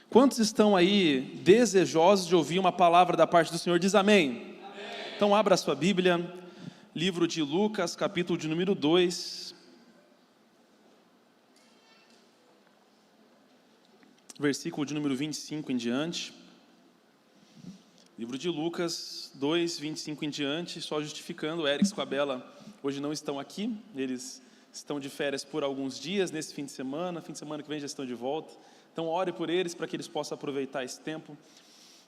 Quantos estão aí desejosos de ouvir uma palavra da parte do Senhor? Diz amém. Amém. Então abra a sua Bíblia, livro de Lucas, capítulo de número 2, versículo de número 25 em diante. Livro de Lucas 2, 25 em diante, só justificando, o Eric e a Bela hoje não estão aqui, eles estão de férias por alguns dias, nesse fim de semana que vem já estão de volta. Então ore por eles, para que eles possam aproveitar esse tempo,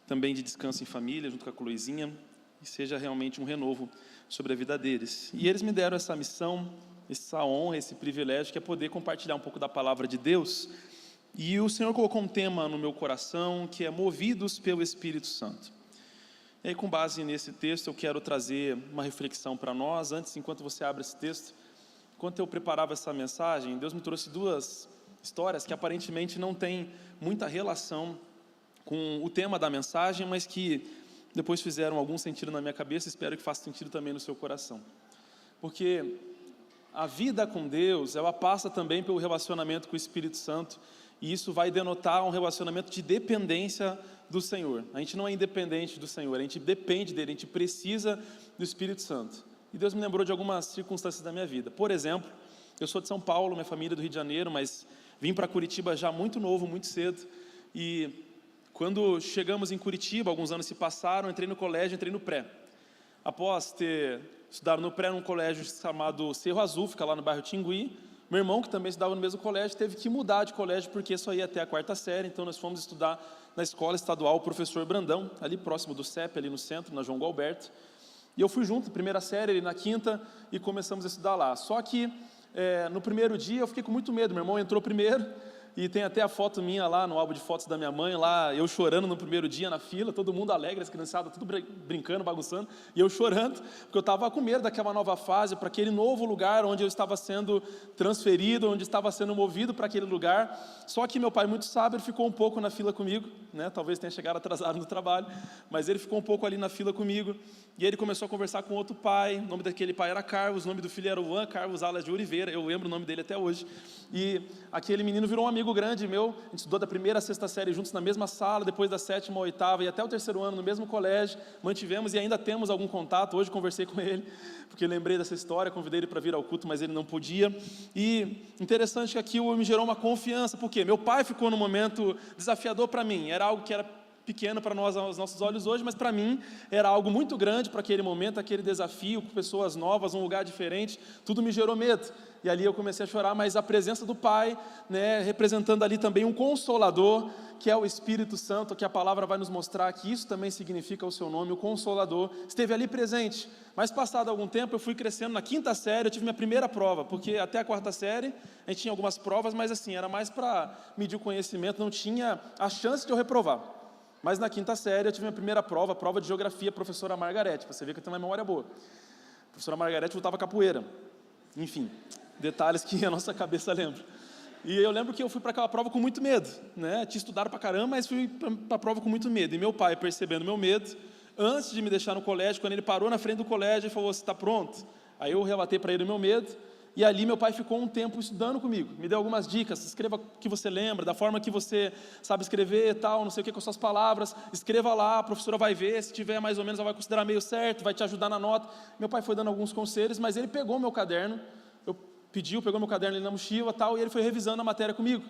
também de descanso em família, junto com a Luizinha, e seja realmente um renovo sobre a vida deles. E eles me deram essa missão, essa honra, esse privilégio, que é poder compartilhar um pouco da palavra de Deus. E o Senhor colocou um tema no meu coração, que é movidos pelo Espírito Santo. E aí, com base nesse texto, eu quero trazer uma reflexão para nós. Antes, enquanto você abre esse texto, enquanto eu preparava essa mensagem, Deus me trouxe duas histórias que aparentemente não têm muita relação com o tema da mensagem, mas que depois fizeram algum sentido na minha cabeça, espero que faça sentido também no seu coração. Porque a vida com Deus, ela passa também pelo relacionamento com o Espírito Santo, e isso vai denotar um relacionamento de dependência do Senhor. A gente não é independente do Senhor, a gente depende dele, a gente precisa do Espírito Santo. E Deus me lembrou de algumas circunstâncias da minha vida. Por exemplo, eu sou de São Paulo, minha família é do Rio de Janeiro, mas vim para Curitiba já muito novo, muito cedo. E quando chegamos em Curitiba, alguns anos se passaram, entrei no colégio, entrei no pré. Após ter estudado no pré num colégio chamado Cerro Azul, fica lá no bairro Tingui, meu irmão, que também estudava no mesmo colégio, teve que mudar de colégio porque só ia até a 4ª série, então nós fomos estudar na escola estadual Professor Brandão, ali próximo do CEP, ali no centro, na João Gualberto. E eu fui junto, primeira série, ele na 5ª, e começamos a estudar lá. Só que no primeiro dia eu fiquei com muito medo, meu irmão entrou primeiro, e tem até a foto minha lá no álbum de fotos da minha mãe, lá eu chorando no primeiro dia na fila, todo mundo alegre, as criançadas tudo brincando, bagunçando, e eu chorando, porque eu estava com medo daquela nova fase, para aquele novo lugar onde eu estava sendo transferido, onde estava sendo movido para aquele lugar. Só que meu pai, muito sábio, ele ficou um pouco na fila comigo, né? Talvez tenha chegado atrasado no trabalho, mas ele ficou um pouco ali na fila comigo, e ele começou a conversar com outro pai, o nome daquele pai era Carlos, o nome do filho era Juan Carlos Alas de Oliveira, eu lembro o nome dele até hoje, e aquele menino virou um amigo grande meu, a gente estudou da 1ª à 6ª série juntos na mesma sala, depois da 7ª à 8ª e até o 3º ano no mesmo colégio, mantivemos e ainda temos algum contato. Hoje conversei com ele, porque lembrei dessa história, convidei ele para vir ao culto, mas ele não podia. E interessante que aquilo me gerou uma confiança, porque meu pai ficou num momento desafiador para mim, era algo que era pequeno para nós, aos nossos olhos hoje, mas para mim era algo muito grande para aquele momento, aquele desafio, com pessoas novas, um lugar diferente, tudo me gerou medo. E ali eu comecei a chorar, mas a presença do Pai, né, representando ali também um Consolador, que é o Espírito Santo, que a palavra vai nos mostrar que isso também significa o seu nome, o Consolador, esteve ali presente. Mas passado algum tempo, eu fui crescendo, na 5ª série, eu tive minha primeira prova, porque até a 4ª série, a gente tinha algumas provas, mas assim, era mais para medir o conhecimento, não tinha a chance de eu reprovar. Mas na 5ª série eu tive minha primeira prova, a prova de geografia, professora Margarete, para você ver que eu tenho uma memória boa. A professora Margarete lutava capoeira. Enfim, detalhes que a nossa cabeça lembra. E eu lembro que eu fui para aquela prova com muito medo, né? Tinha estudado para caramba, mas fui para a prova com muito medo. E meu pai, percebendo meu medo, antes de me deixar no colégio, quando ele parou na frente do colégio, ele falou: "Você está pronto?" Aí eu relatei para ele o meu medo. E ali meu pai ficou um tempo estudando comigo, me deu algumas dicas: escreva o que você lembra, da forma que você sabe escrever, tal, não sei o que, com as suas palavras, escreva lá, a professora vai ver, se tiver mais ou menos ela vai considerar meio certo, vai te ajudar na nota. Meu pai foi dando alguns conselhos, mas ele pegou meu caderno, pegou meu caderno ali na mochila, tal, e ele foi revisando a matéria comigo.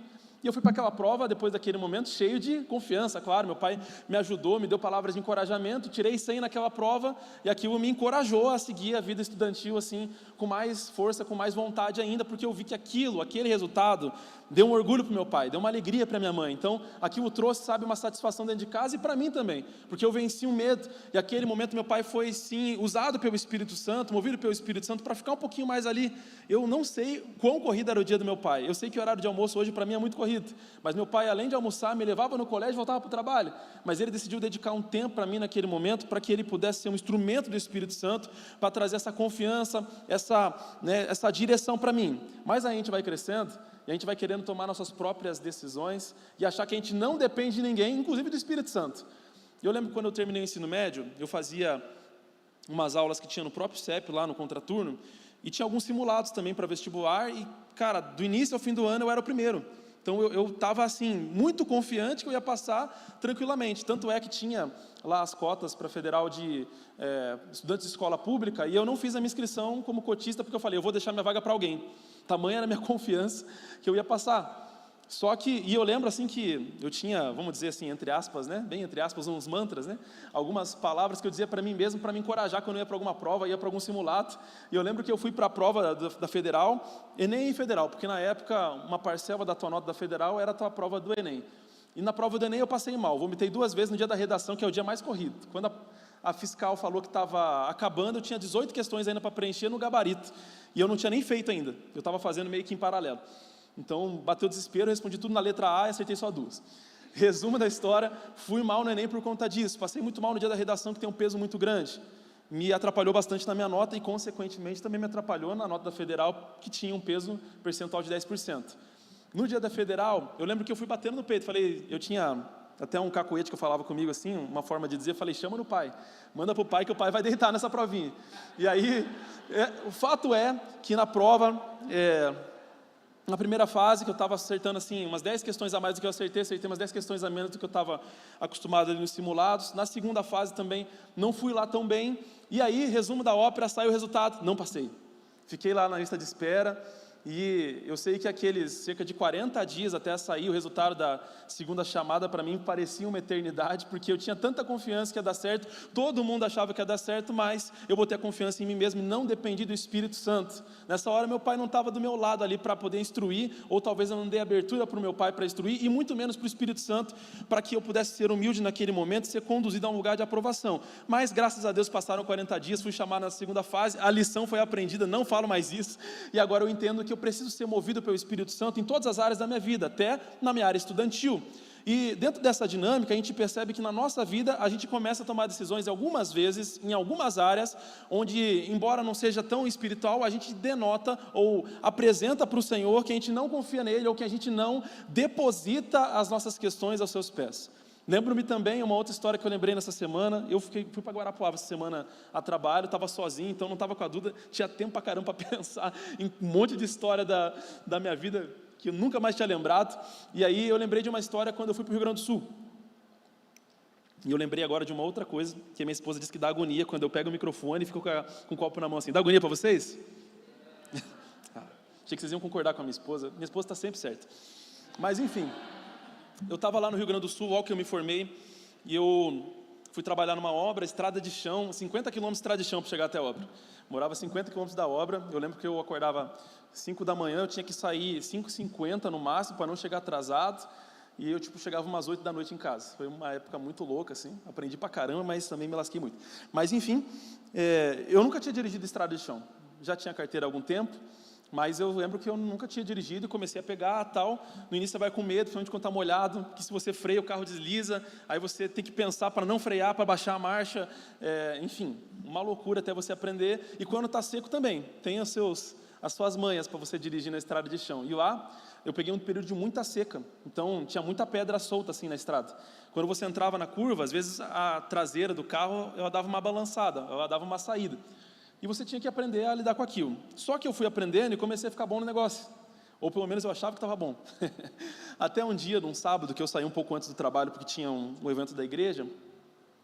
E eu fui para aquela prova, depois daquele momento, cheio de confiança, claro, meu pai me ajudou, me deu palavras de encorajamento, tirei 100 naquela prova, e aquilo me encorajou a seguir a vida estudantil, assim, com mais força, com mais vontade ainda, porque eu vi que aquele resultado, deu um orgulho para o meu pai, deu uma alegria para minha mãe. Então, aquilo trouxe, sabe, uma satisfação dentro de casa e para mim também, porque eu venci um medo, e aquele momento meu pai foi, sim, usado pelo Espírito Santo, movido pelo Espírito Santo, para ficar um pouquinho mais ali. Eu não sei quão corrido era o dia do meu pai, eu sei que o horário de almoço hoje para mim é muito corrido, mas meu pai, além de almoçar, me levava no colégio e voltava para o trabalho, mas ele decidiu dedicar um tempo para mim naquele momento, para que ele pudesse ser um instrumento do Espírito Santo, para trazer essa confiança, essa direção para mim. Mas a gente vai crescendo, e a gente vai querendo tomar nossas próprias decisões, e achar que a gente não depende de ninguém, inclusive do Espírito Santo. Eu lembro que quando eu terminei o ensino médio, eu fazia umas aulas que tinha no próprio CEP, lá no contraturno, e tinha alguns simulados também para vestibular, e cara, do início ao fim do ano eu era o primeiro. Então eu estava assim, muito confiante que eu ia passar tranquilamente. Tanto é que tinha lá as cotas para federal de estudantes de escola pública, e eu não fiz a minha inscrição como cotista, porque eu falei, eu vou deixar minha vaga para alguém. Tamanha era a minha confiança que eu ia passar. Só que, e eu lembro assim que eu tinha, vamos dizer assim, entre aspas, né, bem entre aspas, uns mantras, né, algumas palavras que eu dizia para mim mesmo, para me encorajar quando eu ia para alguma prova, ia para algum simulado. E eu lembro que eu fui para a prova da Federal, Enem e Federal, porque na época uma parcela da tua nota da Federal era a tua prova do Enem. E na prova do Enem eu passei mal, vomitei 2 vezes no dia da redação, que é o dia mais corrido. Quando a fiscal falou que estava acabando, eu tinha 18 questões ainda para preencher no gabarito, e eu não tinha nem feito ainda, eu estava fazendo meio que em paralelo. Então, bateu o desespero, respondi tudo na letra A e acertei só 2. Resumo da história, fui mal no Enem por conta disso. Passei muito mal no dia da redação, que tem um peso muito grande. Me atrapalhou bastante na minha nota e, consequentemente, também me atrapalhou na nota da Federal, que tinha um peso percentual de 10%. No dia da Federal, eu lembro que eu fui batendo no peito. Falei, eu tinha até um cacoete que eu falava comigo assim, uma forma de dizer, falei, chama no pai. Manda para o pai que o pai vai deitar nessa provinha. E aí, o fato é que na prova... Na primeira fase, que eu estava acertando assim, umas 10 questões a mais do que eu acertei umas 10 questões a menos do que eu estava acostumado ali nos simulados. Na segunda fase também, não fui lá tão bem. E aí, resumo da ópera, saiu o resultado, não passei. Fiquei lá na lista de espera, e eu sei que aqueles cerca de 40 dias até sair o resultado da segunda chamada, para mim, parecia uma eternidade, porque eu tinha tanta confiança que ia dar certo, todo mundo achava que ia dar certo, mas eu botei a confiança em mim mesmo e não dependi do Espírito Santo. Nessa hora, meu pai não estava do meu lado ali para poder instruir, ou talvez eu não dei abertura para o meu pai para instruir, e muito menos para o Espírito Santo, para que eu pudesse ser humilde naquele momento e ser conduzido a um lugar de aprovação. Mas, graças a Deus, passaram 40 dias, fui chamado na segunda fase, a lição foi aprendida, não falo mais isso, e agora eu entendo que eu preciso ser movido pelo Espírito Santo em todas as áreas da minha vida, até na minha área estudantil. E dentro dessa dinâmica, a gente percebe que na nossa vida, a gente começa a tomar decisões algumas vezes, em algumas áreas, onde, embora não seja tão espiritual, a gente denota ou apresenta para o Senhor que a gente não confia nele, ou que a gente não deposita as nossas questões aos seus pés. Lembro-me também, uma outra história que eu lembrei nessa semana, fui para Guarapuava essa semana a trabalho, estava sozinho, então não estava com a dúvida, tinha tempo para caramba para pensar em um monte de história da minha vida, que eu nunca mais tinha lembrado, e aí eu lembrei de uma história quando eu fui para o Rio Grande do Sul. E eu lembrei agora de uma outra coisa, que a minha esposa disse que dá agonia quando eu pego o microfone e fico com o copo na mão assim. Dá agonia para vocês? Achei que vocês iam concordar com a minha esposa está sempre certa. Mas enfim... Eu estava lá no Rio Grande do Sul, logo que eu me formei, e eu fui trabalhar numa obra, estrada de chão, 50 quilômetros de estrada de chão para chegar até a obra. Morava 50 quilômetros da obra, eu lembro que eu acordava 5 da manhã, eu tinha que sair 5h50 no máximo, para não chegar atrasado, e eu chegava umas 8 da noite em casa. Foi uma época muito louca, assim, aprendi pra caramba, mas também me lasquei muito. Mas enfim, eu nunca tinha dirigido estrada de chão, já tinha carteira há algum tempo, mas eu lembro que eu nunca tinha dirigido e comecei a pegar tal. No início você vai com medo, principalmente quando está molhado, que se você freia o carro desliza, aí você tem que pensar para não frear, para baixar a marcha, enfim, uma loucura até você aprender. E quando está seco também, tem as suas manhas para você dirigir na estrada de chão. E lá eu peguei um período de muita seca, então tinha muita pedra solta assim na estrada. Quando você entrava na curva, às vezes a traseira do carro ela dava uma balançada, ela dava uma saída. E você tinha que aprender a lidar com aquilo. Só que eu fui aprendendo e comecei a ficar bom no negócio. Ou pelo menos eu achava que estava bom. Até um dia, num sábado, que eu saí um pouco antes do trabalho, porque tinha um evento da igreja,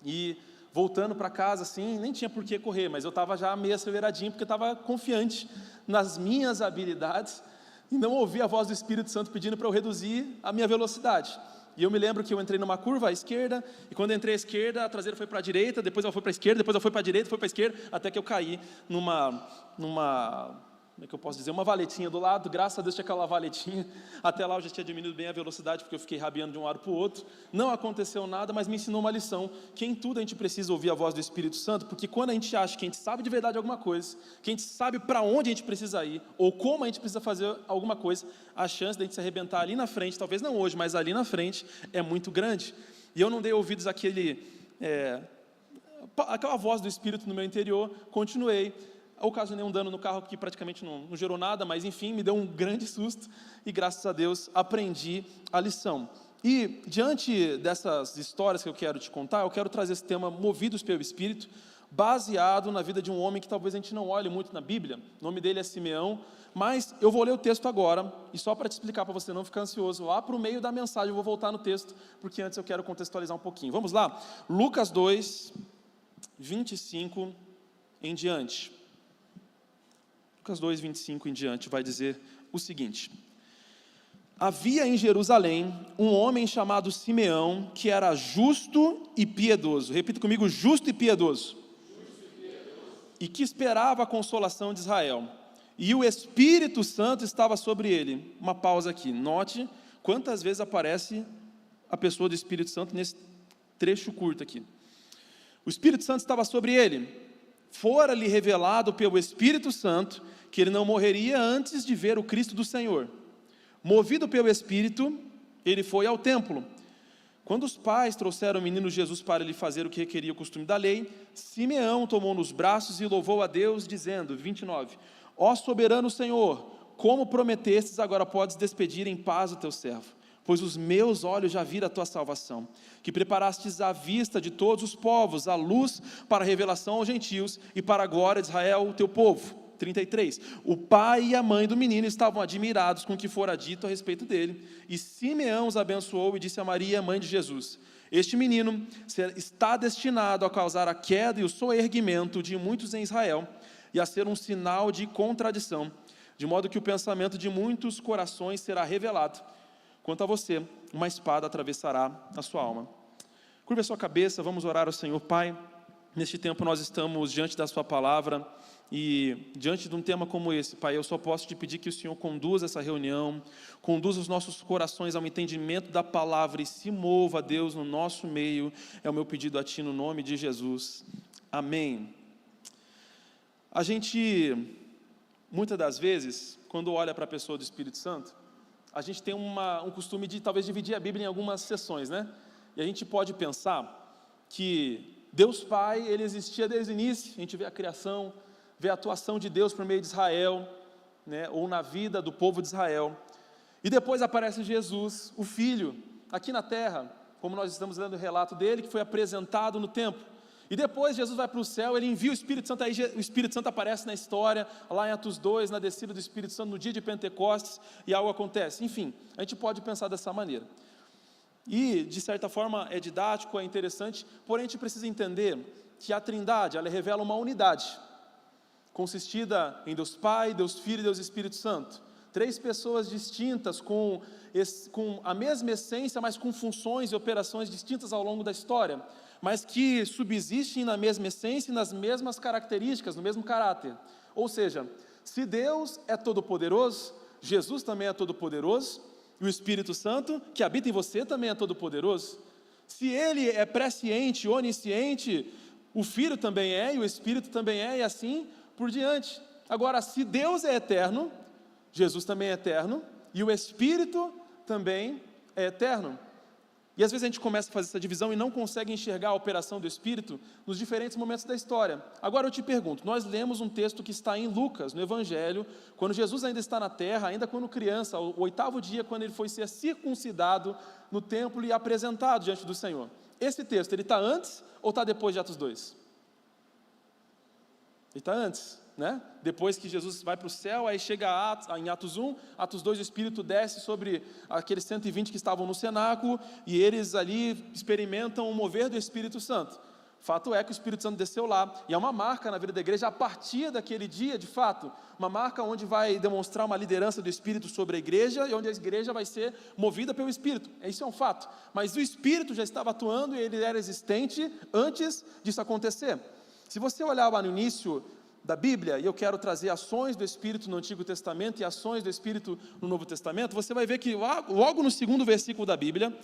e voltando para casa, assim, nem tinha por que correr, mas eu estava já meio aceleradinho, porque eu estava confiante nas minhas habilidades, e não ouvi a voz do Espírito Santo pedindo para eu reduzir a minha velocidade. E eu me lembro que eu entrei numa curva à esquerda, e quando eu entrei à esquerda, a traseira foi para a direita, depois ela foi para a esquerda, depois ela foi para a direita, foi para a esquerda, até que eu caí numa, como é que eu posso dizer, uma valetinha do lado. Graças a Deus tinha aquela valetinha, até lá eu já tinha diminuído bem a velocidade, porque eu fiquei rabiando de um lado para o outro. Não aconteceu nada, mas me ensinou uma lição, que em tudo a gente precisa ouvir a voz do Espírito Santo, porque quando a gente acha que a gente sabe de verdade alguma coisa, que a gente sabe para onde a gente precisa ir, ou como a gente precisa fazer alguma coisa, a chance de a gente se arrebentar ali na frente, talvez não hoje, mas ali na frente, é muito grande. E eu não dei ouvidos àquela voz do Espírito no meu interior, continuei. Ocasionei um dano no carro que praticamente não gerou nada, mas enfim, me deu um grande susto e graças a Deus aprendi a lição. E diante dessas histórias que eu quero te contar, eu quero trazer esse tema movidos pelo Espírito, baseado na vida de um homem que talvez a gente não olhe muito na Bíblia. O nome dele é Simeão, mas eu vou ler o texto agora, e só para te explicar, para você não ficar ansioso, lá para o meio da mensagem eu vou voltar no texto, porque antes eu quero contextualizar um pouquinho. Vamos lá? Lucas 2, 25 em diante. Lucas 2, 25 em diante vai dizer o seguinte: havia em Jerusalém um homem chamado Simeão, que era justo e piedoso. Repita comigo: justo e piedoso. E que esperava a consolação de Israel. E o Espírito Santo estava sobre ele. Uma pausa aqui. Note quantas vezes aparece a pessoa do Espírito Santo nesse trecho curto aqui. O Espírito Santo estava sobre ele. Fora-lhe revelado pelo Espírito Santo que ele não morreria antes de ver o Cristo do Senhor. Movido pelo Espírito, ele foi ao templo. Quando os pais trouxeram o menino Jesus para lhe fazer o que requeria o costume da lei, Simeão tomou nos braços e louvou a Deus, dizendo, 29, ó soberano Senhor, como prometestes, agora podes despedir em paz o teu servo, pois os meus olhos já viram a tua salvação, que preparastes à vista de todos os povos, a luz para a revelação aos gentios e para a glória de Israel, o teu povo. 33, o pai e a mãe do menino estavam admirados com o que fora dito a respeito dele, e Simeão os abençoou e disse a Maria, mãe de Jesus, este menino está destinado a causar a queda e o soerguimento de muitos em Israel, e a ser um sinal de contradição, de modo que o pensamento de muitos corações será revelado. Quanto a você, uma espada atravessará a sua alma. Curva a sua cabeça, vamos orar ao Senhor. Pai, neste tempo nós estamos diante da sua palavra, e diante de um tema como esse, Pai, eu só posso te pedir que o Senhor conduza essa reunião, conduza os nossos corações ao entendimento da palavra e se mova, Deus, no nosso meio. É o meu pedido a Ti no nome de Jesus. Amém. A gente, muitas das vezes, quando olha para a pessoa do Espírito Santo, a gente tem um costume de talvez dividir a Bíblia em algumas sessões, né? E a gente pode pensar que Deus Pai, Ele existia desde o início, a gente vê a criação, vê a atuação de Deus por meio de Israel, né, ou na vida do povo de Israel, e depois aparece Jesus, o Filho, aqui na terra, como nós estamos lendo o relato dele, que foi apresentado no templo, e depois Jesus vai para o céu, ele envia o Espírito Santo, aí o Espírito Santo aparece na história, lá em Atos 2, na descida do Espírito Santo, no dia de Pentecostes, e algo acontece. Enfim, a gente pode pensar dessa maneira, e de certa forma é didático, é interessante, porém a gente precisa entender que a Trindade, ela revela uma unidade, consistida em Deus Pai, Deus Filho e Deus Espírito Santo. Três pessoas distintas, com a mesma essência, mas com funções e operações distintas ao longo da história, mas que subsistem na mesma essência e nas mesmas características, no mesmo caráter. Ou seja, se Deus é todo-poderoso, Jesus também é todo-poderoso, e o Espírito Santo, que habita em você, também é todo-poderoso. Se Ele é presciente, onisciente, o Filho também é, e o Espírito também é, e assim por diante. Agora, se Deus é eterno, Jesus também é eterno, e o Espírito também é eterno. E às vezes a gente começa a fazer essa divisão e não consegue enxergar a operação do Espírito nos diferentes momentos da história. Agora eu te pergunto, nós lemos um texto que está em Lucas, no Evangelho, quando Jesus ainda está na terra, ainda quando criança, o 8º dia, quando ele foi ser circuncidado no templo e apresentado diante do Senhor. Esse texto, ele está antes ou está depois de Atos 2? Ele está antes, né? Depois que Jesus vai para o céu, aí chega em Atos 1, Atos 2, o Espírito desce sobre aqueles 120 que estavam no cenáculo, e eles ali experimentam o mover do Espírito Santo. Fato é que o Espírito Santo desceu lá, e é uma marca na vida da igreja, a partir daquele dia, de fato, uma marca onde vai demonstrar uma liderança do Espírito sobre a igreja, e onde a igreja vai ser movida pelo Espírito. Isso é um fato, mas o Espírito já estava atuando, e ele era existente antes disso acontecer. Se você olhar lá no início da Bíblia, e eu quero trazer ações do Espírito no Antigo Testamento e ações do Espírito no Novo Testamento, você vai ver que logo no 2º versículo da Bíblia,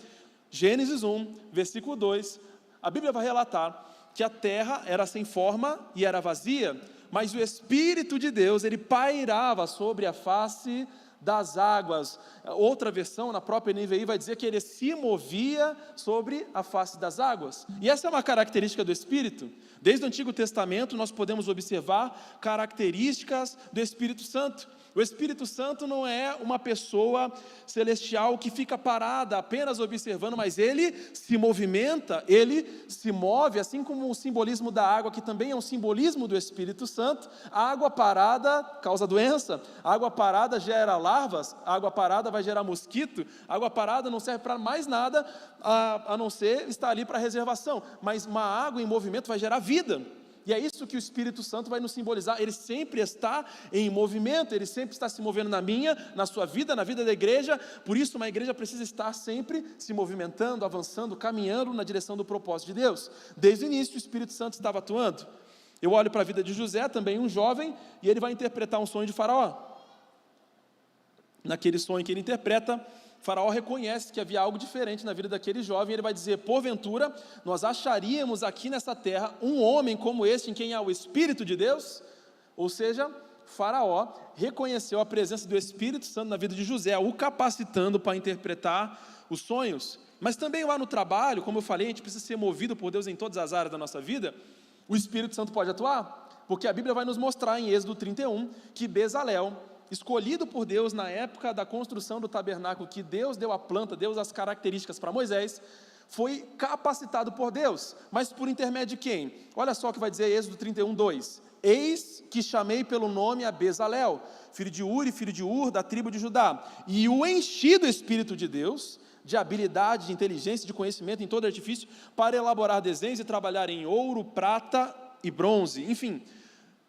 Gênesis 1, versículo 2, a Bíblia vai relatar que a terra era sem forma e era vazia, mas o Espírito de Deus, ele pairava sobre a face das águas. Outra versão, na própria NVI, vai dizer que ele se movia sobre a face das águas, e essa é uma característica do Espírito. Desde o Antigo Testamento nós podemos observar características do Espírito Santo, O Espírito Santo não é uma pessoa celestial que fica parada apenas observando, mas ele se movimenta, ele se move, assim como o simbolismo da água, que também é um simbolismo do Espírito Santo. A água parada causa doença, a água parada gera larvas, a água parada vai gerar mosquito, a água parada não serve para mais nada, a não ser estar ali para reservação, mas uma água em movimento vai gerar vida. E é isso que o Espírito Santo vai nos simbolizar. Ele sempre está em movimento, ele sempre está se movendo na minha, na sua vida, na vida da igreja. Por isso uma igreja precisa estar sempre se movimentando, avançando, caminhando na direção do propósito de Deus. Desde o início o Espírito Santo estava atuando. Eu olho para a vida de José, também um jovem, e ele vai interpretar um sonho de Faraó. Naquele sonho que ele interpreta, Faraó reconhece que havia algo diferente na vida daquele jovem, e ele vai dizer: porventura, nós acharíamos aqui nessa terra um homem como este, em quem há o Espírito de Deus? Ou seja, Faraó reconheceu a presença do Espírito Santo na vida de José, o capacitando para interpretar os sonhos. Mas também lá no trabalho, como eu falei, a gente precisa ser movido por Deus em todas as áreas da nossa vida. O Espírito Santo pode atuar, porque a Bíblia vai nos mostrar em Êxodo 31, que Bezalel, escolhido por Deus na época da construção do tabernáculo, que Deus deu a planta, deu as características para Moisés, foi capacitado por Deus, mas por intermédio de quem? Olha só o que vai dizer Êxodo 31, 2: eis que chamei pelo nome a Bezalel, filho de Uri, filho de Ur, da tribo de Judá, e o enchi do Espírito de Deus, de habilidade, de inteligência, de conhecimento em todo artifício, para elaborar desenhos e trabalhar em ouro, prata e bronze. Enfim,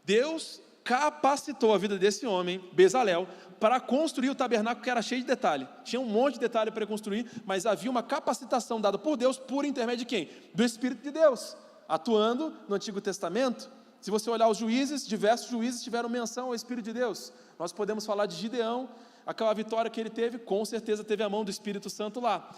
Deus capacitou a vida desse homem, Bezalel, para construir o tabernáculo, que era cheio de detalhe. Tinha um monte de detalhe para construir, mas havia uma capacitação dada por Deus, por intermédio de quem? Do Espírito de Deus, atuando no Antigo Testamento. Se você olhar os juízes, diversos juízes tiveram menção ao Espírito de Deus. Nós podemos falar de Gideão, aquela vitória que ele teve, com certeza teve a mão do Espírito Santo lá.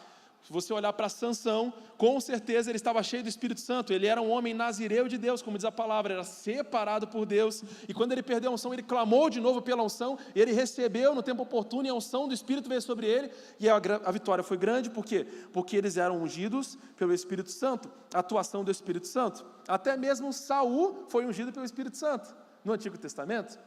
Se você olhar para Sansão, com certeza ele estava cheio do Espírito Santo, ele era um homem nazireu de Deus, como diz a palavra, era separado por Deus, e quando ele perdeu a unção, ele clamou de novo pela unção, e ele recebeu no tempo oportuno, e a unção do Espírito veio sobre ele, e a vitória foi grande. Por quê? Porque eles eram ungidos pelo Espírito Santo, a atuação do Espírito Santo. Até mesmo Saul foi ungido pelo Espírito Santo, no Antigo Testamento.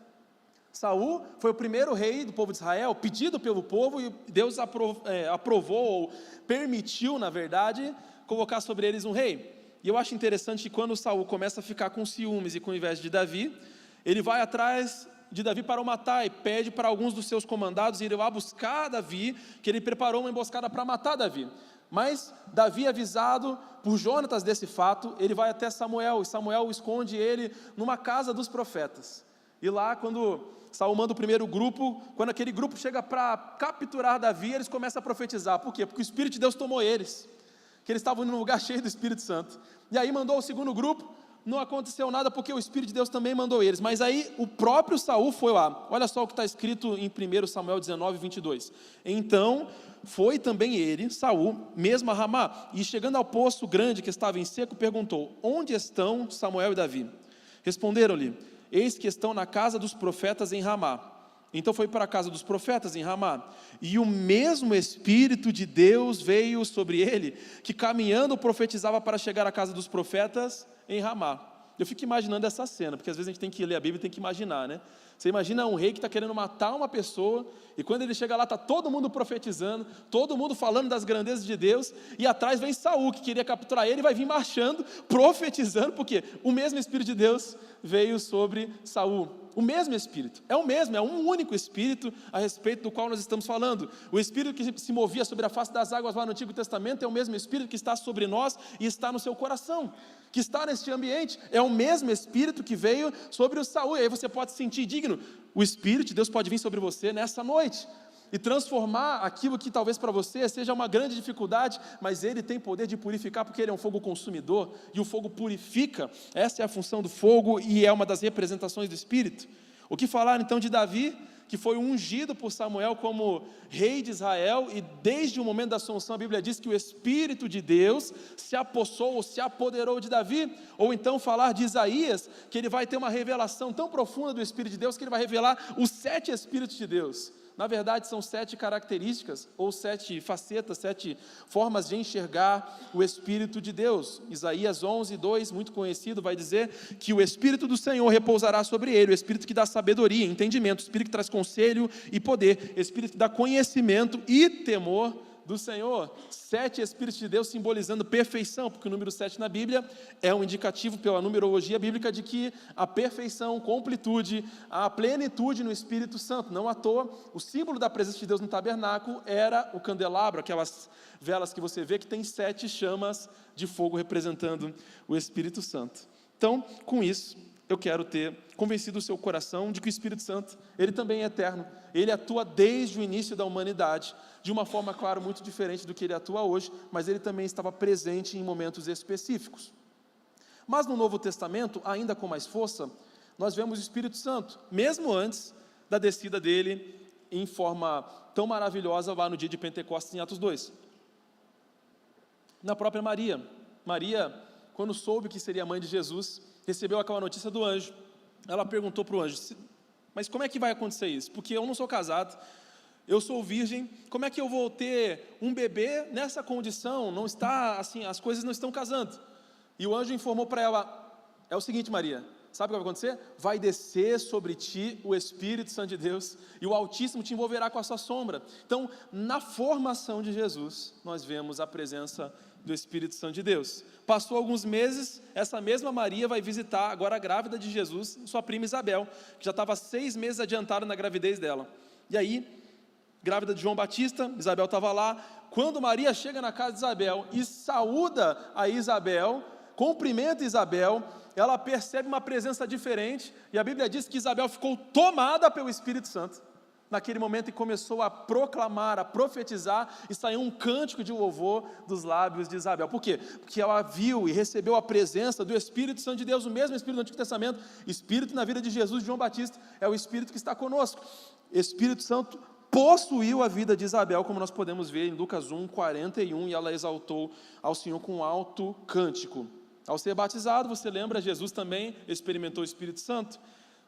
Saul foi o primeiro rei do povo de Israel, pedido pelo povo, e Deus aprovou, ou permitiu, na verdade, colocar sobre eles um rei. E eu acho interessante que quando Saul começa a ficar com ciúmes e com inveja de Davi, ele vai atrás de Davi para o matar, e pede para alguns dos seus comandados irem lá buscar Davi, que ele preparou uma emboscada para matar Davi. Mas Davi, avisado por Jonatas desse fato, ele vai até Samuel, e Samuel esconde ele numa casa dos profetas. E lá, quando Saul manda o primeiro grupo, quando aquele grupo chega para capturar Davi, eles começam a profetizar. Por quê? Porque o Espírito de Deus tomou eles, que eles estavam num lugar cheio do Espírito Santo. E aí mandou o segundo grupo, não aconteceu nada, porque o Espírito de Deus também mandou eles. Mas aí o próprio Saul foi lá. Olha só o que está escrito em 1 Samuel 19, 22. Então foi também ele, Saul, mesmo a Ramá, e chegando ao poço grande que estava em seco, perguntou: onde estão Samuel e Davi? Responderam-lhe: eis que estão na casa dos profetas em Ramá. Então foi para a casa dos profetas em Ramá, e o mesmo Espírito de Deus veio sobre ele, que caminhando profetizava para chegar à casa dos profetas em Ramá. Eu fico imaginando essa cena, porque às vezes a gente tem que ler a Bíblia e tem que imaginar, né? Você imagina um rei que está querendo matar uma pessoa, e quando ele chega lá, está todo mundo profetizando, todo mundo falando das grandezas de Deus, e atrás vem Saul, que queria capturar ele, e vai vir marchando, profetizando, porque o mesmo Espírito de Deus veio sobre Saul. O mesmo Espírito, é um único Espírito a respeito do qual nós estamos falando. O Espírito que se movia sobre a face das águas lá no Antigo Testamento é o mesmo Espírito que está sobre nós e está no seu coração, que está neste ambiente. É o mesmo Espírito que veio sobre o Saul, e aí você pode se sentir digno. O Espírito de Deus pode vir sobre você nessa noite e transformar aquilo que talvez para você seja uma grande dificuldade, mas ele tem poder de purificar, porque ele é um fogo consumidor, e o fogo purifica. Essa é a função do fogo, e é uma das representações do Espírito. O que falar então de Davi, que foi ungido por Samuel como rei de Israel, e desde o momento da assunção a Bíblia diz que o Espírito de Deus se apossou, ou se apoderou de Davi. Ou então falar de Isaías, que ele vai ter uma revelação tão profunda do Espírito de Deus, que ele vai revelar os 7 Espíritos de Deus. Na verdade, são 7 características, ou 7 facetas, 7 formas de enxergar o Espírito de Deus. Isaías 11:2, muito conhecido, vai dizer que o Espírito do Senhor repousará sobre ele, o Espírito que dá sabedoria, entendimento, o Espírito que traz conselho e poder, o Espírito que dá conhecimento e temor do Senhor. 7 Espíritos de Deus simbolizando perfeição, porque o número 7 na Bíblia é um indicativo pela numerologia bíblica de que a perfeição, completude, a plenitude no Espírito Santo. Não à toa, o símbolo da presença de Deus no tabernáculo era o candelabro, aquelas velas que você vê que tem 7 chamas de fogo representando o Espírito Santo. Então, com isso, eu quero ter convencido o seu coração de que o Espírito Santo, ele também é eterno, ele atua desde o início da humanidade, de uma forma, claro, muito diferente do que ele atua hoje, mas ele também estava presente em momentos específicos. Mas no Novo Testamento, ainda com mais força, nós vemos o Espírito Santo, mesmo antes da descida dele em forma tão maravilhosa lá no dia de Pentecostes, em Atos 2. Na própria Maria, quando soube que seria mãe de Jesus, recebeu aquela notícia do anjo. Ela perguntou para o anjo: mas como é que vai acontecer isso? Porque eu não sou casado, eu sou virgem, como é que eu vou ter um bebê nessa condição? Não está assim, as coisas não estão casando. E o anjo informou para ela: é o seguinte, Maria, sabe o que vai acontecer? Vai descer sobre ti o Espírito Santo de Deus, e o Altíssimo te envolverá com a sua sombra. Então, na formação de Jesus, nós vemos a presença do Espírito Santo de Deus. Passou alguns meses, essa mesma Maria vai visitar, agora grávida de Jesus, sua prima Isabel, que já estava 6 meses adiantada na gravidez dela. E aí, grávida de João Batista, Isabel estava lá. Quando Maria chega na casa de Isabel e saúda a Isabel, cumprimenta Isabel, ela percebe uma presença diferente, e a Bíblia diz que Isabel ficou tomada pelo Espírito Santo, naquele momento, e começou a proclamar, a profetizar, e saiu um cântico de louvor dos lábios de Isabel. Por quê? Porque ela viu e recebeu a presença do Espírito Santo de Deus, o mesmo Espírito do Antigo Testamento, Espírito na vida de Jesus, de João Batista, é o Espírito que está conosco. Espírito Santo possuiu a vida de Isabel, como nós podemos ver em Lucas 1:41, e ela exaltou ao Senhor com um alto cântico. Ao ser batizado, você lembra, Jesus também experimentou o Espírito Santo.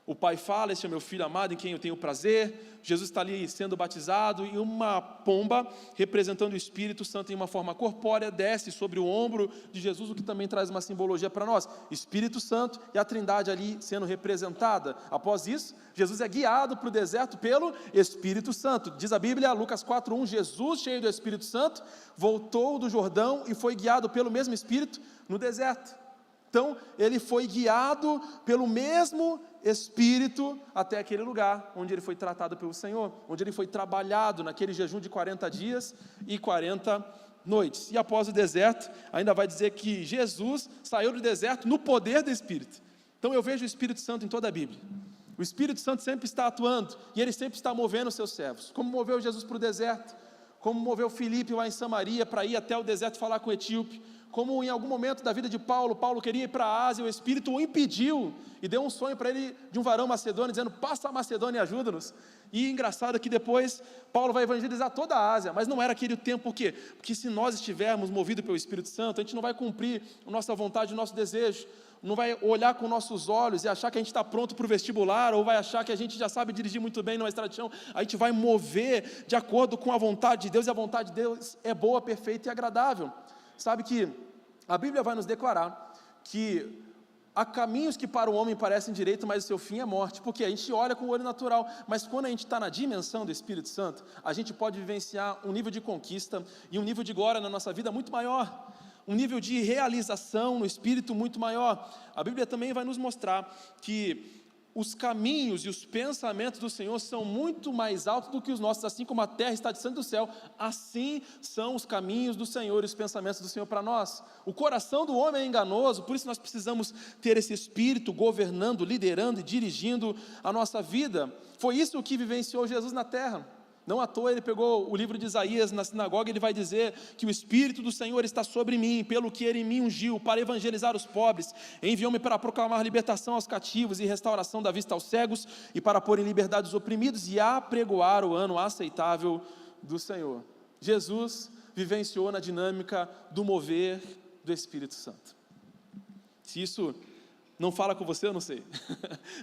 O pai fala: este é meu filho amado em quem eu tenho prazer. Jesus está ali sendo batizado, e uma pomba, representando o Espírito Santo em uma forma corpórea, desce sobre o ombro de Jesus, o que também traz uma simbologia para nós. Espírito Santo e a Trindade ali sendo representada. Após isso, Jesus é guiado para o deserto pelo Espírito Santo. Diz a Bíblia, Lucas 4:1, Jesus, cheio do Espírito Santo, voltou do Jordão e foi guiado pelo mesmo Espírito no deserto. Então, ele foi guiado pelo mesmo Espírito até aquele lugar onde ele foi tratado pelo Senhor, onde ele foi trabalhado naquele jejum de 40 dias e 40 noites. E após o deserto, ainda vai dizer que Jesus saiu do deserto no poder do Espírito. Então, eu vejo o Espírito Santo em toda a Bíblia. O Espírito Santo sempre está atuando, e ele sempre está movendo os seus servos. Como moveu Jesus para o deserto, como moveu Filipe lá em Samaria para ir até o deserto falar com o etíope, como em algum momento da vida de Paulo queria ir para a Ásia, o Espírito o impediu, e deu um sonho para ele de um varão macedônio, dizendo: passa a Macedônia e ajuda-nos. E engraçado que depois Paulo vai evangelizar toda a Ásia, mas não era aquele o tempo. Por quê? Porque se nós estivermos movidos pelo Espírito Santo, a gente não vai cumprir a nossa vontade, o nosso desejo, não vai olhar com nossos olhos e achar que a gente está pronto para o vestibular, ou vai achar que a gente já sabe dirigir muito bem numa estrada de chão. A gente vai mover de acordo com a vontade de Deus, e a vontade de Deus é boa, perfeita e agradável. Sabe que a Bíblia vai nos declarar que há caminhos que para o homem parecem direito, mas o seu fim é morte, porque a gente olha com o olho natural, mas quando a gente está na dimensão do Espírito Santo, a gente pode vivenciar um nível de conquista e um nível de glória na nossa vida muito maior, um nível de realização no Espírito muito maior. A Bíblia também vai nos mostrar que os caminhos e os pensamentos do Senhor são muito mais altos do que os nossos. Assim como a terra está distante do céu, assim são os caminhos do Senhor e os pensamentos do Senhor para nós. O coração do homem é enganoso, por isso nós precisamos ter esse Espírito governando, liderando e dirigindo a nossa vida. Foi isso que vivenciou Jesus na terra. Não à toa ele pegou o livro de Isaías na sinagoga, ele vai dizer que o Espírito do Senhor está sobre mim, pelo que ele me ungiu para evangelizar os pobres, enviou-me para proclamar libertação aos cativos e restauração da vista aos cegos, e para pôr em liberdade os oprimidos e apregoar o ano aceitável do Senhor. Jesus vivenciou na dinâmica do mover do Espírito Santo. Se isso não fala com você, eu não sei,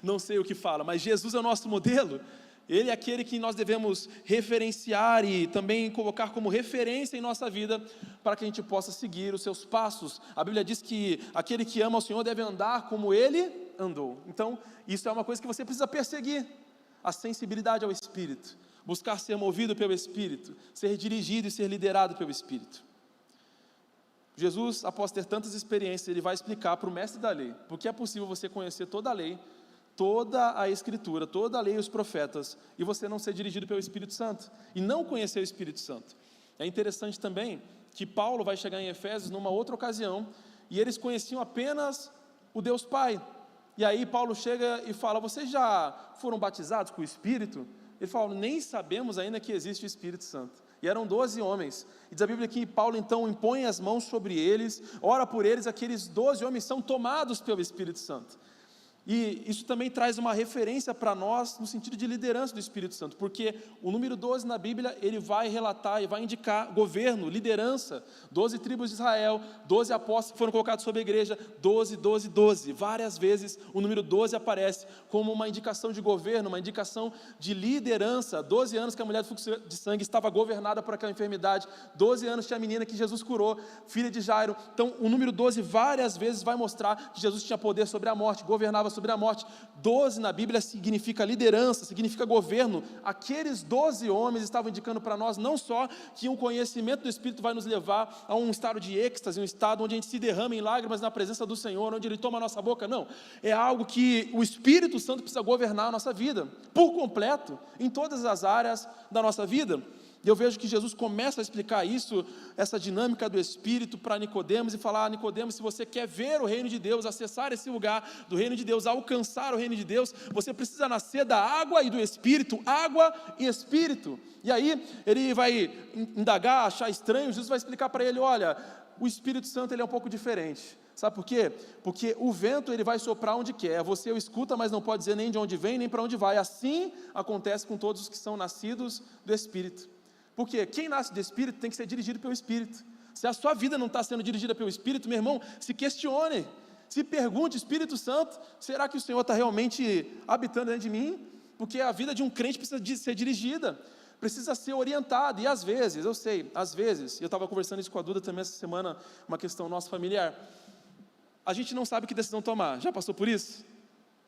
não sei o que fala, mas Jesus é o nosso modelo. Ele é aquele que nós devemos referenciar e também colocar como referência em nossa vida, para que a gente possa seguir os seus passos. A Bíblia diz que aquele que ama o Senhor deve andar como Ele andou. Então, isso é uma coisa que você precisa perseguir, a sensibilidade ao Espírito, buscar ser movido pelo Espírito, ser dirigido e ser liderado pelo Espírito. Jesus, após ter tantas experiências, ele vai explicar para o mestre da lei, porque é possível você conhecer toda a lei, toda a Escritura, toda a lei e os profetas, e você não ser dirigido pelo Espírito Santo, e não conhecer o Espírito Santo. É interessante também que Paulo vai chegar em Efésios numa outra ocasião, e eles conheciam apenas o Deus Pai, e aí Paulo chega e fala: vocês já foram batizados com o Espírito? Ele fala: nem sabemos ainda que existe o Espírito Santo. E eram 12 homens, e diz a Bíblia que Paulo então impõe as mãos sobre eles, ora por eles, aqueles 12 homens são tomados pelo Espírito Santo. E isso também traz uma referência para nós no sentido de liderança do Espírito Santo, porque o número 12 na Bíblia, ele vai relatar e vai indicar governo, liderança, 12 tribos de Israel, 12 apóstolos que foram colocados sobre a igreja, 12, 12, 12, várias vezes o número 12 aparece como uma indicação de governo, uma indicação de liderança. 12 anos que a mulher do fluxo de sangue estava governada por aquela enfermidade, 12 anos tinha a menina que Jesus curou, filha de Jairo. Então o número 12 várias vezes vai mostrar que Jesus tinha poder sobre a morte, governava sobre a morte. 12 na Bíblia significa liderança, significa governo. Aqueles 12 homens estavam indicando para nós não só que um conhecimento do Espírito vai nos levar a um estado de êxtase, um estado onde a gente se derrama em lágrimas na presença do Senhor, onde Ele toma a nossa boca, não, é algo que o Espírito Santo precisa governar a nossa vida, por completo, em todas as áreas da nossa vida. E eu vejo que Jesus começa a explicar isso, essa dinâmica do Espírito para Nicodemos, e falar: Nicodemos, se você quer ver o reino de Deus, acessar esse lugar do reino de Deus, alcançar o reino de Deus, você precisa nascer da água e do Espírito, água e Espírito. E aí ele vai indagar, achar estranho, Jesus vai explicar para ele: olha, o Espírito Santo ele é um pouco diferente. Sabe por quê? Porque o vento ele vai soprar onde quer, você o escuta, mas não pode dizer nem de onde vem, nem para onde vai. Assim acontece com todos os que são nascidos do Espírito. Porque quem nasce do Espírito tem que ser dirigido pelo Espírito. Se a sua vida não está sendo dirigida pelo Espírito, meu irmão, se questione, se pergunte: Espírito Santo, será que o Senhor está realmente habitando dentro de mim? Porque a vida de um crente precisa ser dirigida, precisa ser orientada. E às vezes, eu sei, às vezes, eu estava conversando isso com a Duda também essa semana, uma questão nossa familiar, a gente não sabe que decisão tomar. Já passou por isso?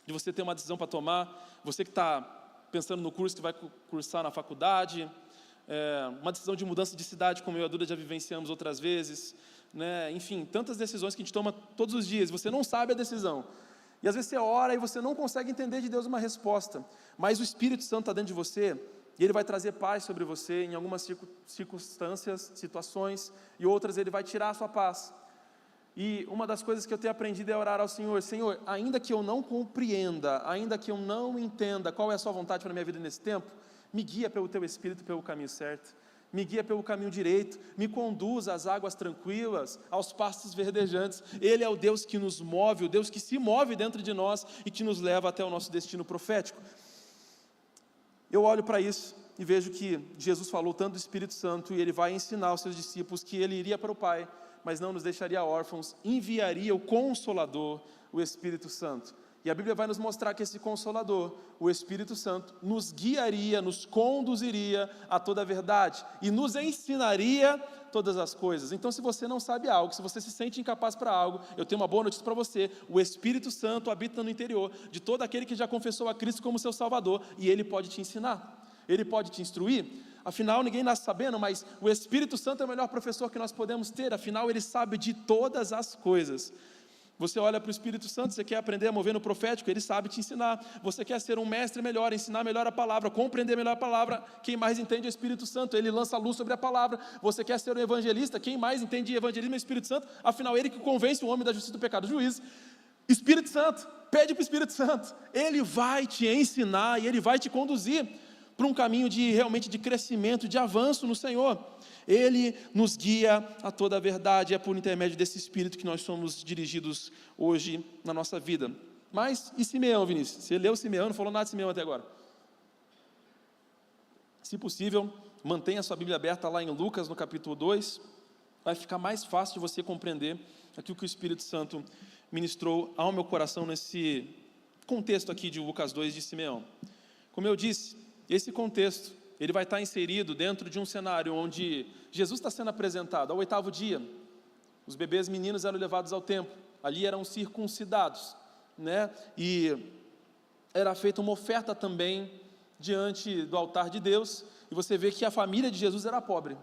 De você ter uma decisão para tomar, você que está pensando no curso que vai cursar na faculdade, uma decisão de mudança de cidade, como eu e a Duda já vivenciamos outras vezes, né? Enfim, tantas decisões que a gente toma todos os dias, você não sabe a decisão, e às vezes você ora e você não consegue entender de Deus uma resposta, mas o Espírito Santo está dentro de você, e Ele vai trazer paz sobre você em algumas circunstâncias, situações, e outras Ele vai tirar a sua paz. E uma das coisas que eu tenho aprendido é orar ao Senhor: Senhor, ainda que eu não compreenda, ainda que eu não entenda qual é a sua vontade para a minha vida nesse tempo, me guia pelo Teu Espírito pelo caminho certo, me guia pelo caminho direito, me conduz às águas tranquilas, aos pastos verdejantes. Ele é o Deus que nos move, o Deus que se move dentro de nós e que nos leva até o nosso destino profético. Eu olho para isso e vejo que Jesus falou tanto do Espírito Santo, e Ele vai ensinar aos seus discípulos que Ele iria para o Pai, mas não nos deixaria órfãos, enviaria o Consolador, o Espírito Santo. E a Bíblia vai nos mostrar que esse Consolador, o Espírito Santo, nos guiaria, nos conduziria a toda a verdade, e nos ensinaria todas as coisas. Então, se você não sabe algo, se você se sente incapaz para algo, eu tenho uma boa notícia para você: o Espírito Santo habita no interior de todo aquele que já confessou a Cristo como seu Salvador, e Ele pode te ensinar, Ele pode te instruir. Afinal, ninguém nasce sabendo, mas o Espírito Santo é o melhor professor que nós podemos ter, afinal, Ele sabe de todas as coisas. Você olha para o Espírito Santo, você quer aprender a mover no profético, Ele sabe te ensinar. Você quer ser um mestre melhor, ensinar melhor a palavra, compreender melhor a palavra, quem mais entende é o Espírito Santo, Ele lança luz sobre a palavra. Você quer ser um evangelista, quem mais entende de evangelismo é o Espírito Santo, afinal Ele que convence o homem da justiça, do pecado, do juízo. Espírito Santo, pede para o Espírito Santo, Ele vai te ensinar e Ele vai te conduzir para um caminho realmente de crescimento, de avanço no Senhor. Ele nos guia a toda a verdade, é por intermédio desse Espírito que nós somos dirigidos hoje na nossa vida. Mas, e Simeão, Vinícius? Você leu Simeão, não falou nada de Simeão até agora. Se possível, mantenha a sua Bíblia aberta lá em Lucas, no capítulo 2, vai ficar mais fácil de você compreender aquilo que o Espírito Santo ministrou ao meu coração nesse contexto aqui de Lucas 2 de Simeão. Como eu disse, esse contexto, ele vai estar inserido dentro de um cenário onde Jesus está sendo apresentado. Ao 8º dia, os bebês meninos eram levados ao templo, ali eram circuncidados, né? E era feita uma oferta também diante do altar de Deus, e você vê que a família de Jesus era pobre.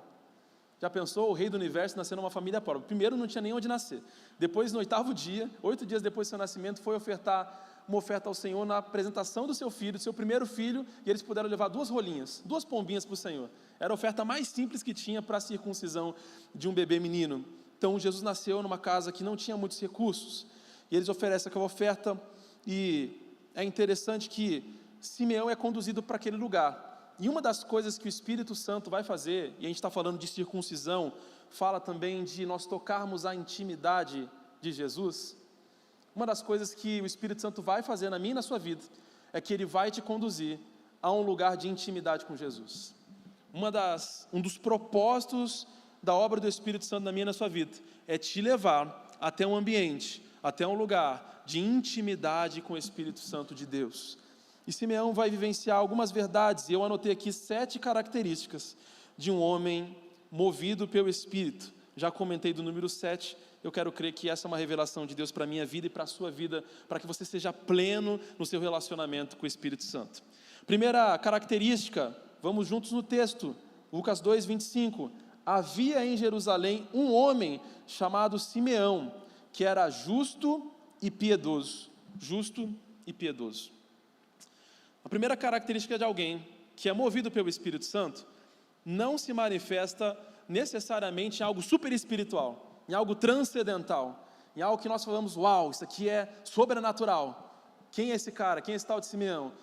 Já pensou o rei do universo nascendo numa família pobre? Primeiro não tinha nem onde nascer, depois no 8º dia, 8 dias depois do seu nascimento, foi ofertar uma oferta ao Senhor na apresentação do seu filho, do seu primeiro filho, e eles puderam levar 2 rolinhas, 2 pombinhas para o Senhor. Era a oferta mais simples que tinha para a circuncisão de um bebê menino. Então Jesus nasceu numa casa que não tinha muitos recursos, e eles oferecem aquela oferta, e é interessante que Simeão é conduzido para aquele lugar, e uma das coisas que o Espírito Santo vai fazer, e a gente está falando de circuncisão, fala também de nós tocarmos a intimidade de Jesus. Uma das coisas que o Espírito Santo vai fazer na minha e na sua vida, é que ele vai te conduzir a um lugar de intimidade com Jesus. Um dos propósitos da obra do Espírito Santo na minha e na sua vida, é te levar até um ambiente, até um lugar de intimidade com o Espírito Santo de Deus. E Simeão vai vivenciar algumas verdades, e eu anotei aqui 7 características de um homem movido pelo Espírito. Já comentei do número 7, eu quero crer que essa é uma revelação de Deus para a minha vida e para a sua vida, para que você seja pleno no seu relacionamento com o Espírito Santo. Primeira característica, vamos juntos no texto, Lucas 2, 25. Havia em Jerusalém um homem chamado Simeão, que era justo e piedoso. Justo e piedoso. A primeira característica de alguém que é movido pelo Espírito Santo, não se manifesta necessariamente em algo super espiritual, em algo transcendental, em algo que nós falamos, uau, isso aqui é sobrenatural. Quem é esse cara? Quem é esse tal de Simeão?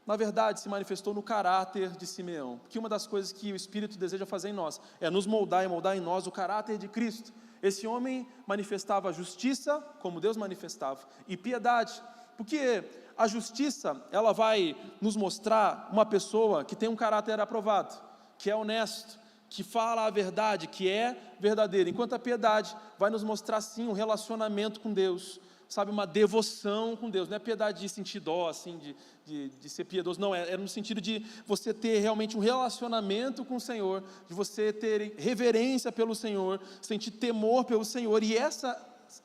Na verdade, se manifestou no caráter de Simeão, porque uma das coisas que o Espírito deseja fazer em nós, é nos moldar e moldar em nós o caráter de Cristo. Esse homem manifestava justiça, como Deus manifestava, e piedade, porque a justiça, ela vai nos mostrar uma pessoa que tem um caráter aprovado, que é honesto, que fala a verdade, que é verdadeiro, enquanto a piedade vai nos mostrar sim um relacionamento com Deus, sabe, uma devoção com Deus. Não é piedade de sentir dó, assim, de ser piedoso, não, é no sentido de você ter realmente um relacionamento com o Senhor, de você ter reverência pelo Senhor, sentir temor pelo Senhor, e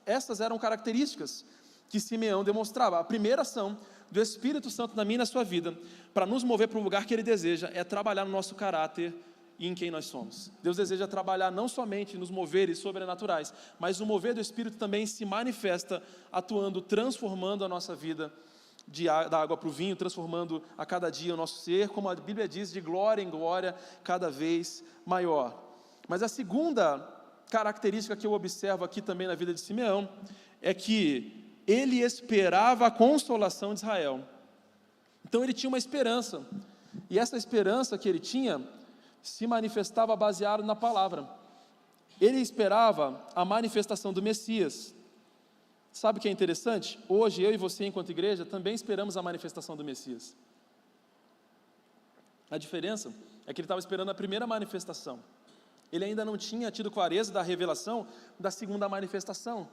essas eram características que Simeão demonstrava. A primeira ação do Espírito Santo na minha e na sua vida, para nos mover para o lugar que Ele deseja, é trabalhar no nosso caráter e em quem nós somos. Deus deseja trabalhar não somente nos moveres sobrenaturais, mas o mover do Espírito também se manifesta atuando, transformando a nossa vida da água para o vinho, transformando a cada dia o nosso ser, como a Bíblia diz, de glória em glória, cada vez maior. Mas a segunda característica que eu observo aqui também na vida de Simeão, é que ele esperava a consolação de Israel. Então ele tinha uma esperança, e essa esperança que ele tinha, se manifestava baseado na palavra. Ele esperava a manifestação do Messias. Sabe o que é interessante? Hoje, eu e você, enquanto igreja, também esperamos a manifestação do Messias. A diferença é que ele estava esperando a primeira manifestação. Ele ainda não tinha tido clareza da revelação da segunda manifestação,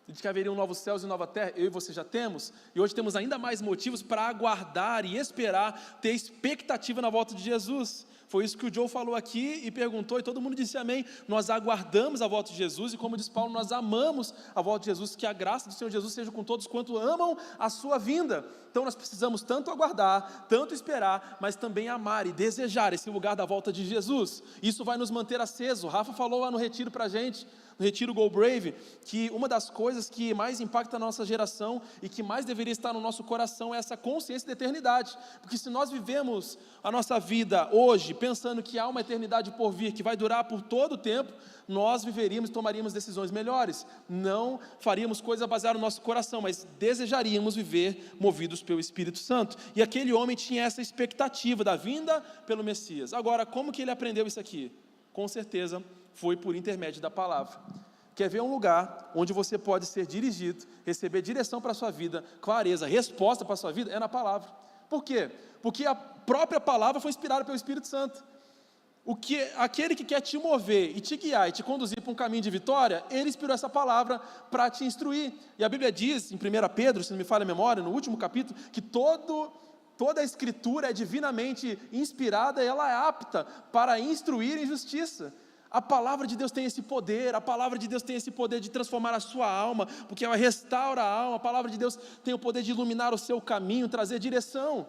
de que haveria um novo céus e nova terra. Eu e você já temos, e hoje temos ainda mais motivos para aguardar e esperar, ter expectativa na volta de Jesus. Foi isso que o Joe falou aqui e perguntou, e todo mundo disse amém. Nós aguardamos a volta de Jesus, e como diz Paulo, nós amamos a volta de Jesus, que a graça do Senhor Jesus seja com todos quanto amam a sua vinda. Então nós precisamos tanto aguardar, tanto esperar, mas também amar e desejar esse lugar da volta de Jesus. Isso vai nos manter acesos. O Rafa falou lá no retiro para a gente, no retiro Go Brave, que uma das coisas que mais impacta a nossa geração e que mais deveria estar no nosso coração é essa consciência da eternidade, porque se nós vivemos a nossa vida hoje pensando que há uma eternidade por vir, que vai durar por todo o tempo, nós viveríamos e tomaríamos decisões melhores, não faríamos coisas baseadas no nosso coração, mas desejaríamos viver movidos pelo Espírito Santo, e aquele homem tinha essa expectativa da vinda pelo Messias. Agora, como que ele aprendeu isso aqui? Com certeza, foi por intermédio da palavra. Quer ver um lugar onde você pode ser dirigido, receber direção para a sua vida, clareza, resposta para a sua vida, é na palavra. Por quê? Porque a própria palavra foi inspirada pelo Espírito Santo. Aquele que quer te mover e te guiar e te conduzir para um caminho de vitória, ele inspirou essa palavra para te instruir. E a Bíblia diz, em 1 Pedro, se não me falha a memória, no último capítulo, que todo Toda a Escritura é divinamente inspirada e ela é apta para instruir em justiça. A palavra de Deus tem esse poder, a palavra de Deus tem esse poder de transformar a sua alma, porque ela restaura a alma. A palavra de Deus tem o poder de iluminar o seu caminho, trazer direção.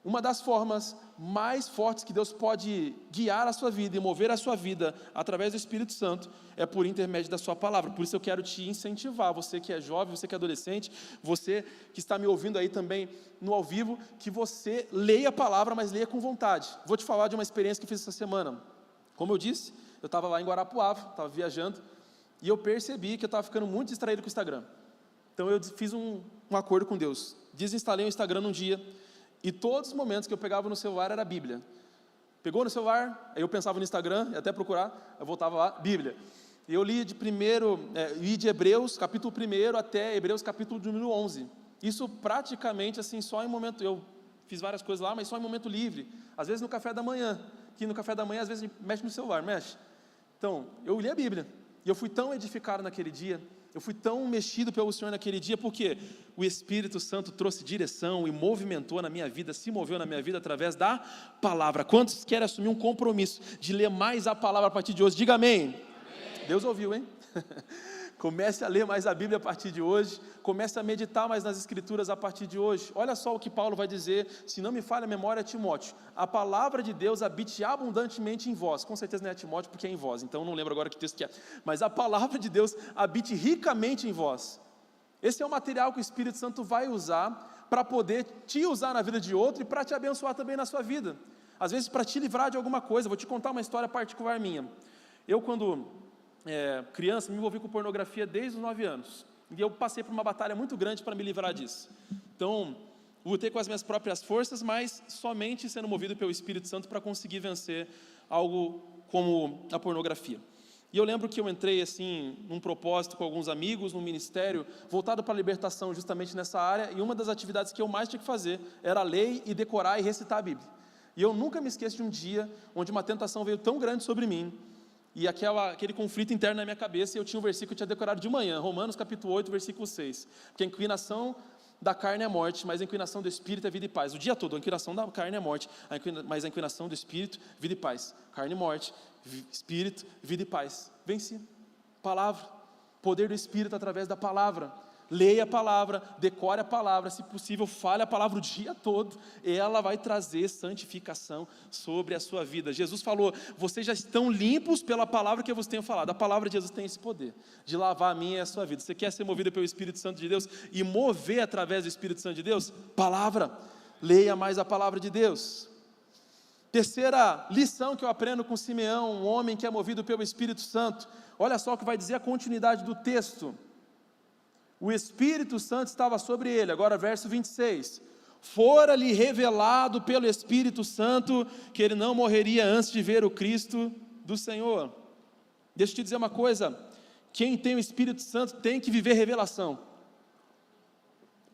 Uma das formas mais fortes que Deus pode guiar a sua vida e mover a sua vida através do Espírito Santo é por intermédio da sua palavra. Por isso eu quero te incentivar, você que é jovem, você que é adolescente, você que está me ouvindo aí também no ao vivo, que você leia a palavra, mas leia com vontade. Vou te falar de uma experiência que fiz essa semana. Como eu disse, eu estava lá em Guarapuava, estava viajando, e eu percebi que eu estava ficando muito distraído com o Instagram. Então eu fiz um acordo com Deus, desinstalei o Instagram num dia, e todos os momentos que eu pegava no celular era a Bíblia. Pegou no celular, aí eu pensava no Instagram, ia até procurar, eu voltava lá, Bíblia. E eu li de Hebreus, capítulo 1 até Hebreus, capítulo número 11. Isso praticamente, assim, só em momento, eu fiz várias coisas lá, mas só em momento livre. Às vezes no café da manhã, que no café da manhã, às vezes mexe no celular, mexe. Então, eu li a Bíblia, e eu fui tão edificado naquele dia, eu fui tão mexido pelo Senhor naquele dia, porque o Espírito Santo trouxe direção e movimentou na minha vida, se moveu na minha vida através da palavra. Quantos querem assumir um compromisso de ler mais a palavra a partir de hoje? Diga amém. Amém. Deus ouviu, hein? Comece a ler mais a Bíblia a partir de hoje, comece a meditar mais nas Escrituras a partir de hoje. Olha só o que Paulo vai dizer, se não me falha a memória, Timóteo: a palavra de Deus habite abundantemente em vós. Com certeza não é Timóteo, porque é em vós, então não lembro agora que texto que é, mas a palavra de Deus habite ricamente em vós. Esse é o material que o Espírito Santo vai usar para poder te usar na vida de outro e para te abençoar também na sua vida, às vezes para te livrar de alguma coisa. Vou te contar uma história particular minha. Eu, quando criança, me envolvi com pornografia desde os 9 anos, e eu passei por uma batalha muito grande para me livrar disso. Então, lutei com as minhas próprias forças, mas somente sendo movido pelo Espírito Santo para conseguir vencer algo como a pornografia. E eu lembro que eu entrei assim, num propósito com alguns amigos, num ministério voltado para a libertação justamente nessa área, e uma das atividades que eu mais tinha que fazer era ler e decorar e recitar a Bíblia. E eu nunca me esqueço de um dia onde uma tentação veio tão grande sobre mim, e aquele conflito interno na minha cabeça, e eu tinha um versículo que eu tinha decorado de manhã, Romanos capítulo 8, versículo 6, porque a inclinação da carne é morte, mas a inclinação do Espírito é vida e paz. O dia todo, a inclinação da carne é morte, mas a inclinação do Espírito, vida e paz. Carne e morte, Espírito, vida e paz. Venci. Palavra, poder do Espírito através da palavra. Leia a palavra, decore a palavra, se possível, fale a palavra o dia todo, e ela vai trazer santificação sobre a sua vida. Jesus falou: vocês já estão limpos pela palavra que eu vos tenho falado. A palavra de Jesus tem esse poder de lavar a minha e a sua vida. Você quer ser movido pelo Espírito Santo de Deus e mover através do Espírito Santo de Deus? Palavra, leia mais a palavra de Deus. Terceira lição que eu aprendo com Simeão, um homem que é movido pelo Espírito Santo. Olha só o que vai dizer a continuidade do texto. O Espírito Santo estava sobre ele. Agora verso 26, fora-lhe revelado pelo Espírito Santo que ele não morreria antes de ver o Cristo do Senhor. Deixa eu te dizer uma coisa, quem tem o Espírito Santo tem que viver revelação.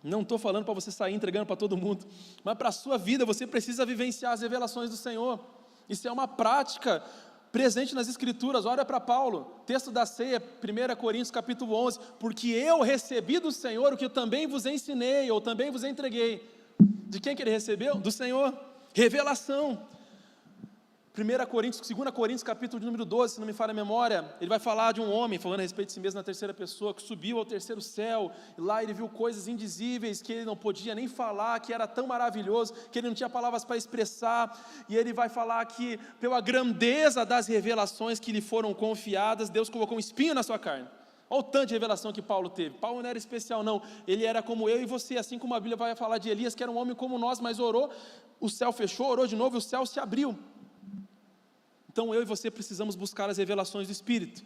Não estou falando para você sair entregando para todo mundo, mas para a sua vida você precisa vivenciar as revelações do Senhor. Isso é uma prática presente nas Escrituras. Olha para Paulo, texto da ceia, 1 Coríntios capítulo 11, porque eu recebi do Senhor o que eu também vos ensinei, ou também vos entreguei. De quem que ele recebeu? Do Senhor. Revelação. 2 Coríntios capítulo de número 12, se não me falha a memória, ele vai falar de um homem, falando a respeito de si mesmo na terceira pessoa, que subiu ao terceiro céu, e lá ele viu coisas indizíveis, que ele não podia nem falar, que era tão maravilhoso, que ele não tinha palavras para expressar, e ele vai falar que, pela grandeza das revelações que lhe foram confiadas, Deus colocou um espinho na sua carne. Olha o tanto de revelação que Paulo teve. Paulo não era especial não, ele era como eu e você, assim como a Bíblia vai falar de Elias, que era um homem como nós, mas orou, o céu fechou, orou de novo e o céu se abriu. Então eu e você precisamos buscar as revelações do Espírito.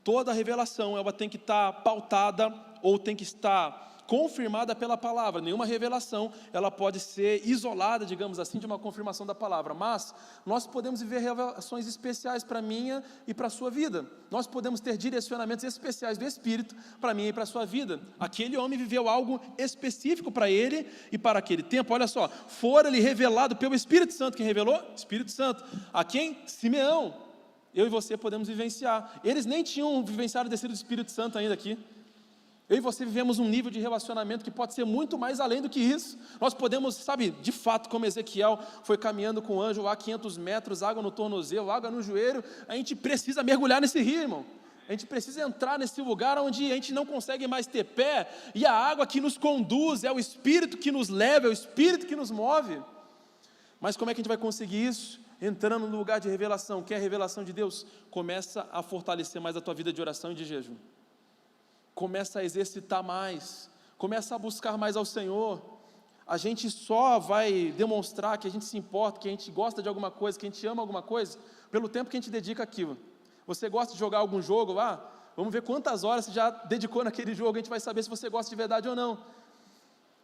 Toda revelação ela tem que estar pautada ou tem que estar confirmada pela palavra. Nenhuma revelação ela pode ser isolada, digamos assim, de uma confirmação da palavra. Mas nós podemos viver revelações especiais para a minha e para a sua vida. Nós podemos ter direcionamentos especiais do Espírito para a minha e para a sua vida. Aquele homem viveu algo específico para ele e para aquele tempo. Olha só, fora-lhe revelado pelo Espírito Santo. Quem revelou? Espírito Santo. A quem? Simeão. Eu e você podemos vivenciar. Eles nem tinham vivenciado o descido do Espírito Santo ainda aqui. Eu e você vivemos um nível de relacionamento que pode ser muito mais além do que isso. Nós podemos, sabe, de fato, como Ezequiel foi caminhando com o anjo lá 500 metros, água no tornozelo, água no joelho, a gente precisa mergulhar nesse rio, irmão. A gente precisa entrar nesse lugar onde a gente não consegue mais ter pé, e a água que nos conduz, é o Espírito que nos leva, é o Espírito que nos move. Mas como é que a gente vai conseguir isso? Entrando no lugar de revelação. Que é a revelação de Deus? Começa a fortalecer mais a tua vida de oração e de jejum. Começa a exercitar mais, começa a buscar mais ao Senhor. A gente só vai demonstrar que a gente se importa, que a gente gosta de alguma coisa, que a gente ama alguma coisa, pelo tempo que a gente dedica àquilo. Você gosta de jogar algum jogo lá? Vamos ver quantas horas você já dedicou naquele jogo, a gente vai saber se você gosta de verdade ou não.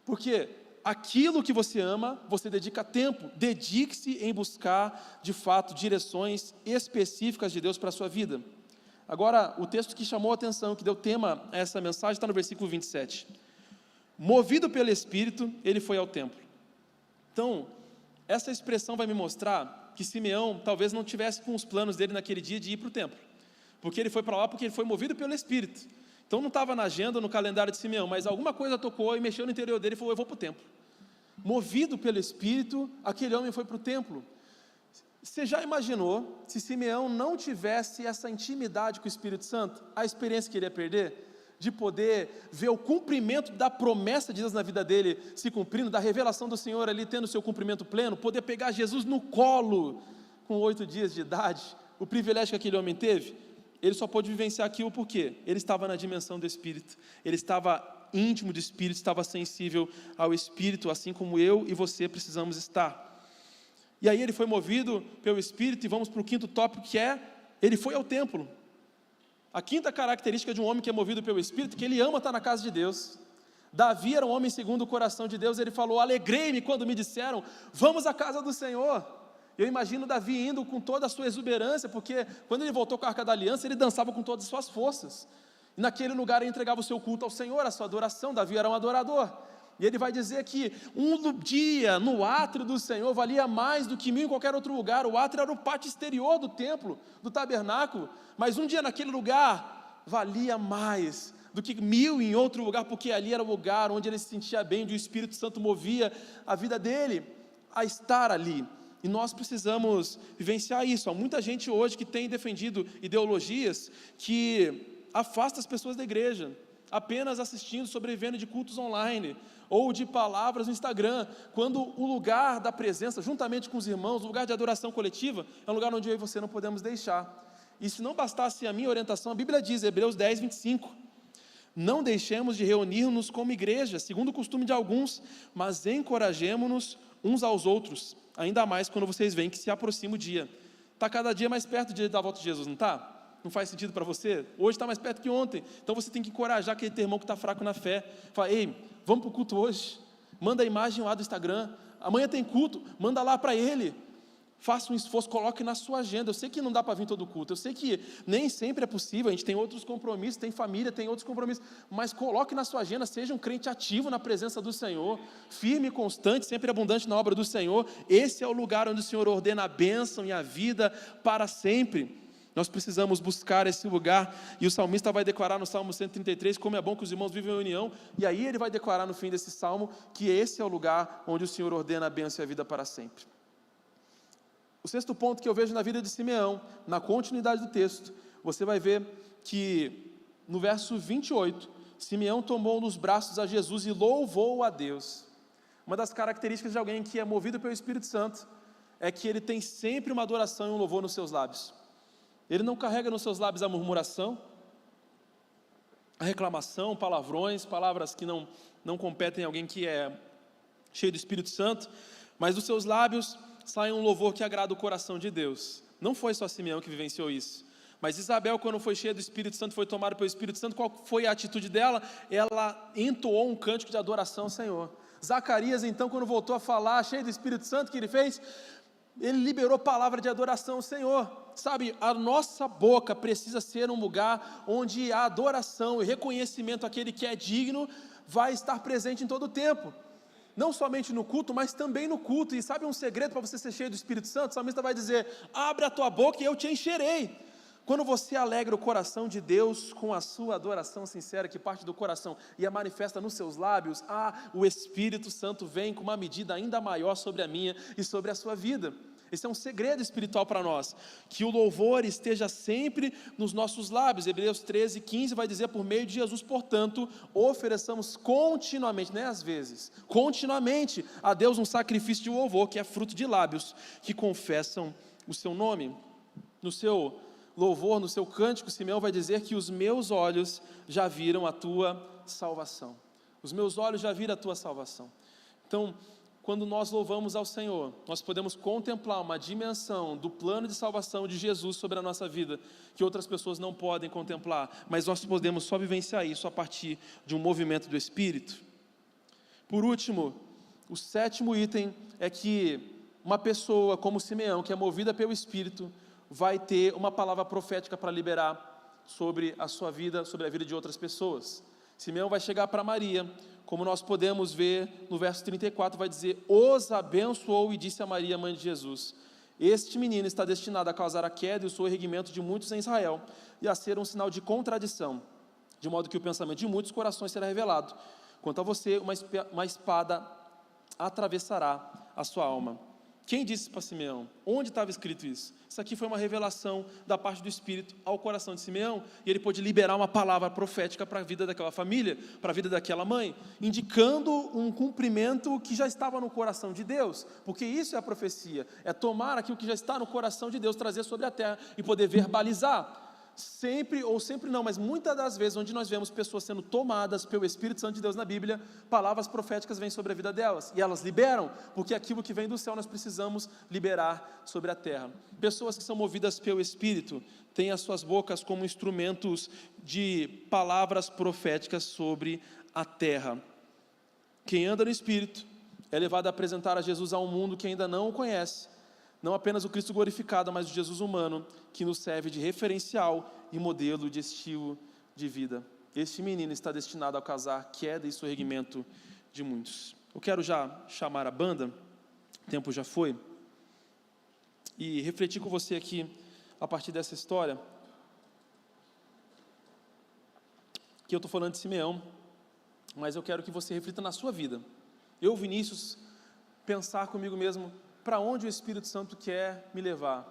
Porque aquilo que você ama, você dedica tempo. Dedique-se em buscar, de fato, direções específicas de Deus para a sua vida. Agora, o texto que chamou a atenção, que deu tema a essa mensagem, está no versículo 27. Movido pelo Espírito, ele foi ao templo. Então, essa expressão vai me mostrar que Simeão talvez não tivesse com os planos dele naquele dia de ir para o templo. Porque ele foi para lá porque ele foi movido pelo Espírito. Então não estava na agenda, no calendário de Simeão, mas alguma coisa tocou e mexeu no interior dele e falou, eu vou para o templo. Movido pelo Espírito, aquele homem foi para o templo. Você já imaginou, se Simeão não tivesse essa intimidade com o Espírito Santo, a experiência que ele ia perder? De poder ver o cumprimento da promessa de Deus na vida dele se cumprindo, da revelação do Senhor ali tendo seu cumprimento pleno, poder pegar Jesus no colo com 8 dias de idade, o privilégio que aquele homem teve. Ele só pôde vivenciar aquilo porque ele estava na dimensão do Espírito, ele estava íntimo do Espírito, estava sensível ao Espírito, assim como eu e você precisamos estar. E aí ele foi movido pelo Espírito, e vamos para o quinto tópico, que é, ele foi ao templo. A quinta característica de um homem que é movido pelo Espírito, que ele ama estar na casa de Deus. Davi era um homem segundo o coração de Deus, ele falou, alegrei-me quando me disseram, vamos à casa do Senhor. Eu imagino Davi indo com toda a sua exuberância, porque quando ele voltou com a Arca da Aliança, ele dançava com todas as suas forças. E naquele lugar ele entregava o seu culto ao Senhor, a sua adoração. Davi era um adorador. E ele vai dizer que um dia no átrio do Senhor valia mais do que 1000 em qualquer outro lugar. O átrio era o pátio exterior do templo, do tabernáculo, mas um dia naquele lugar valia mais do que 1000 em outro lugar, porque ali era o lugar onde ele se sentia bem, onde o Espírito Santo movia a vida dele a estar ali. E nós precisamos vivenciar isso. Há muita gente hoje que tem defendido ideologias que afastam as pessoas da igreja, apenas assistindo, sobrevivendo de cultos online, ou de palavras no Instagram, quando o lugar da presença, juntamente com os irmãos, o lugar de adoração coletiva, é um lugar onde eu e você não podemos deixar. E se não bastasse a minha orientação, a Bíblia diz, Hebreus 10, 25, não deixemos de reunir-nos como igreja, segundo o costume de alguns, mas encorajemo-nos uns aos outros, ainda mais quando vocês veem que se aproxima o dia. Está cada dia mais perto do dia da volta de Jesus, não está? Não faz sentido para você? Hoje está mais perto que ontem, então você tem que encorajar aquele teu irmão que está fraco na fé. Fala, ei, vamos para o culto hoje, manda a imagem lá do Instagram, amanhã tem culto, manda lá para ele, faça um esforço, coloque na sua agenda. Eu sei que não dá para vir todo culto, eu sei que nem sempre é possível, a gente tem outros compromissos, tem família, tem outros compromissos, mas coloque na sua agenda, seja um crente ativo na presença do Senhor, firme e constante, sempre abundante na obra do Senhor. Esse é o lugar onde o Senhor ordena a bênção e a vida para sempre. Nós precisamos buscar esse lugar, e o salmista vai declarar no Salmo 133, como é bom que os irmãos vivem em união, e aí ele vai declarar no fim desse salmo, que esse é o lugar onde o Senhor ordena a bênção e a vida para sempre. O sexto ponto que eu vejo na vida de Simeão, na continuidade do texto, você vai ver que no verso 28, Simeão tomou nos braços a Jesus e louvou a Deus. Uma das características de alguém que é movido pelo Espírito Santo, é que ele tem sempre uma adoração e um louvor nos seus lábios. Ele não carrega nos seus lábios a murmuração, a reclamação, palavrões, palavras que não competem a alguém que é cheio do Espírito Santo, mas dos seus lábios sai um louvor que agrada o coração de Deus. Não foi só Simeão que vivenciou isso, mas Isabel, quando foi cheia do Espírito Santo, foi tomada pelo Espírito Santo, qual foi a atitude dela? Ela entoou um cântico de adoração ao Senhor. Zacarias, então, quando voltou a falar, cheio do Espírito Santo, o que ele fez? Ele liberou palavra de adoração ao Senhor. Sabe, a nossa boca precisa ser um lugar onde a adoração e reconhecimento àquele que é digno vai estar presente em todo o tempo. Não somente no culto, mas também no culto. E sabe um segredo para você ser cheio do Espírito Santo? O salmista vai dizer, abre a tua boca e eu te encherei. Quando você alegra o coração de Deus com a sua adoração sincera, que parte do coração e a manifesta nos seus lábios, o Espírito Santo vem com uma medida ainda maior sobre a minha e sobre a sua vida. Esse é um segredo espiritual para nós, que o louvor esteja sempre nos nossos lábios. Hebreus 13:15 vai dizer: por meio de Jesus, portanto, ofereçamos continuamente, não é às vezes, continuamente a Deus um sacrifício de louvor, que é fruto de lábios que confessam o seu nome. No seu louvor, no seu cântico, Simeão vai dizer que os meus olhos já viram a tua salvação. Os meus olhos já viram a tua salvação. Então, quando nós louvamos ao Senhor, nós podemos contemplar uma dimensão do plano de salvação de Jesus sobre a nossa vida, que outras pessoas não podem contemplar, mas nós podemos só vivenciar isso a partir de um movimento do Espírito. Por último, o 7º item é que uma pessoa como Simeão, que é movida pelo Espírito, vai ter uma palavra profética para liberar sobre a sua vida, sobre a vida de outras pessoas. Simeão vai chegar para Maria, como nós podemos ver no verso 34, vai dizer: os abençoou e disse a Maria, mãe de Jesus: este menino está destinado a causar a queda e o soerguimento de muitos em Israel, e a ser um sinal de contradição, de modo que o pensamento de muitos corações será revelado. Quanto a você, uma espada atravessará a sua alma. Quem disse para Simeão? Onde estava escrito isso? Isso aqui foi uma revelação da parte do Espírito ao coração de Simeão, e ele pôde liberar uma palavra profética para a vida daquela família, para a vida daquela mãe, indicando um cumprimento que já estava no coração de Deus, porque isso é a profecia, é tomar aquilo que já está no coração de Deus, trazer sobre a terra e poder verbalizar. Sempre, ou sempre não, mas muitas das vezes onde nós vemos pessoas sendo tomadas pelo Espírito Santo de Deus na Bíblia, palavras proféticas vêm sobre a vida delas, e elas liberam, porque aquilo que vem do céu nós precisamos liberar sobre a terra. Pessoas que são movidas pelo Espírito têm as suas bocas como instrumentos de palavras proféticas sobre a terra. Quem anda no Espírito é levado a apresentar a Jesus a um mundo que ainda não o conhece, não apenas o Cristo glorificado, mas o Jesus humano, que nos serve de referencial e modelo de estilo de vida. Este menino está destinado a causar queda e soerguimento de muitos. Eu quero já chamar a banda, o tempo já foi, e refletir com você aqui, a partir dessa história, que eu estou falando de Simeão, mas eu quero que você reflita na sua vida. Eu, Vinícius, pensar comigo mesmo, para onde o Espírito Santo quer me levar?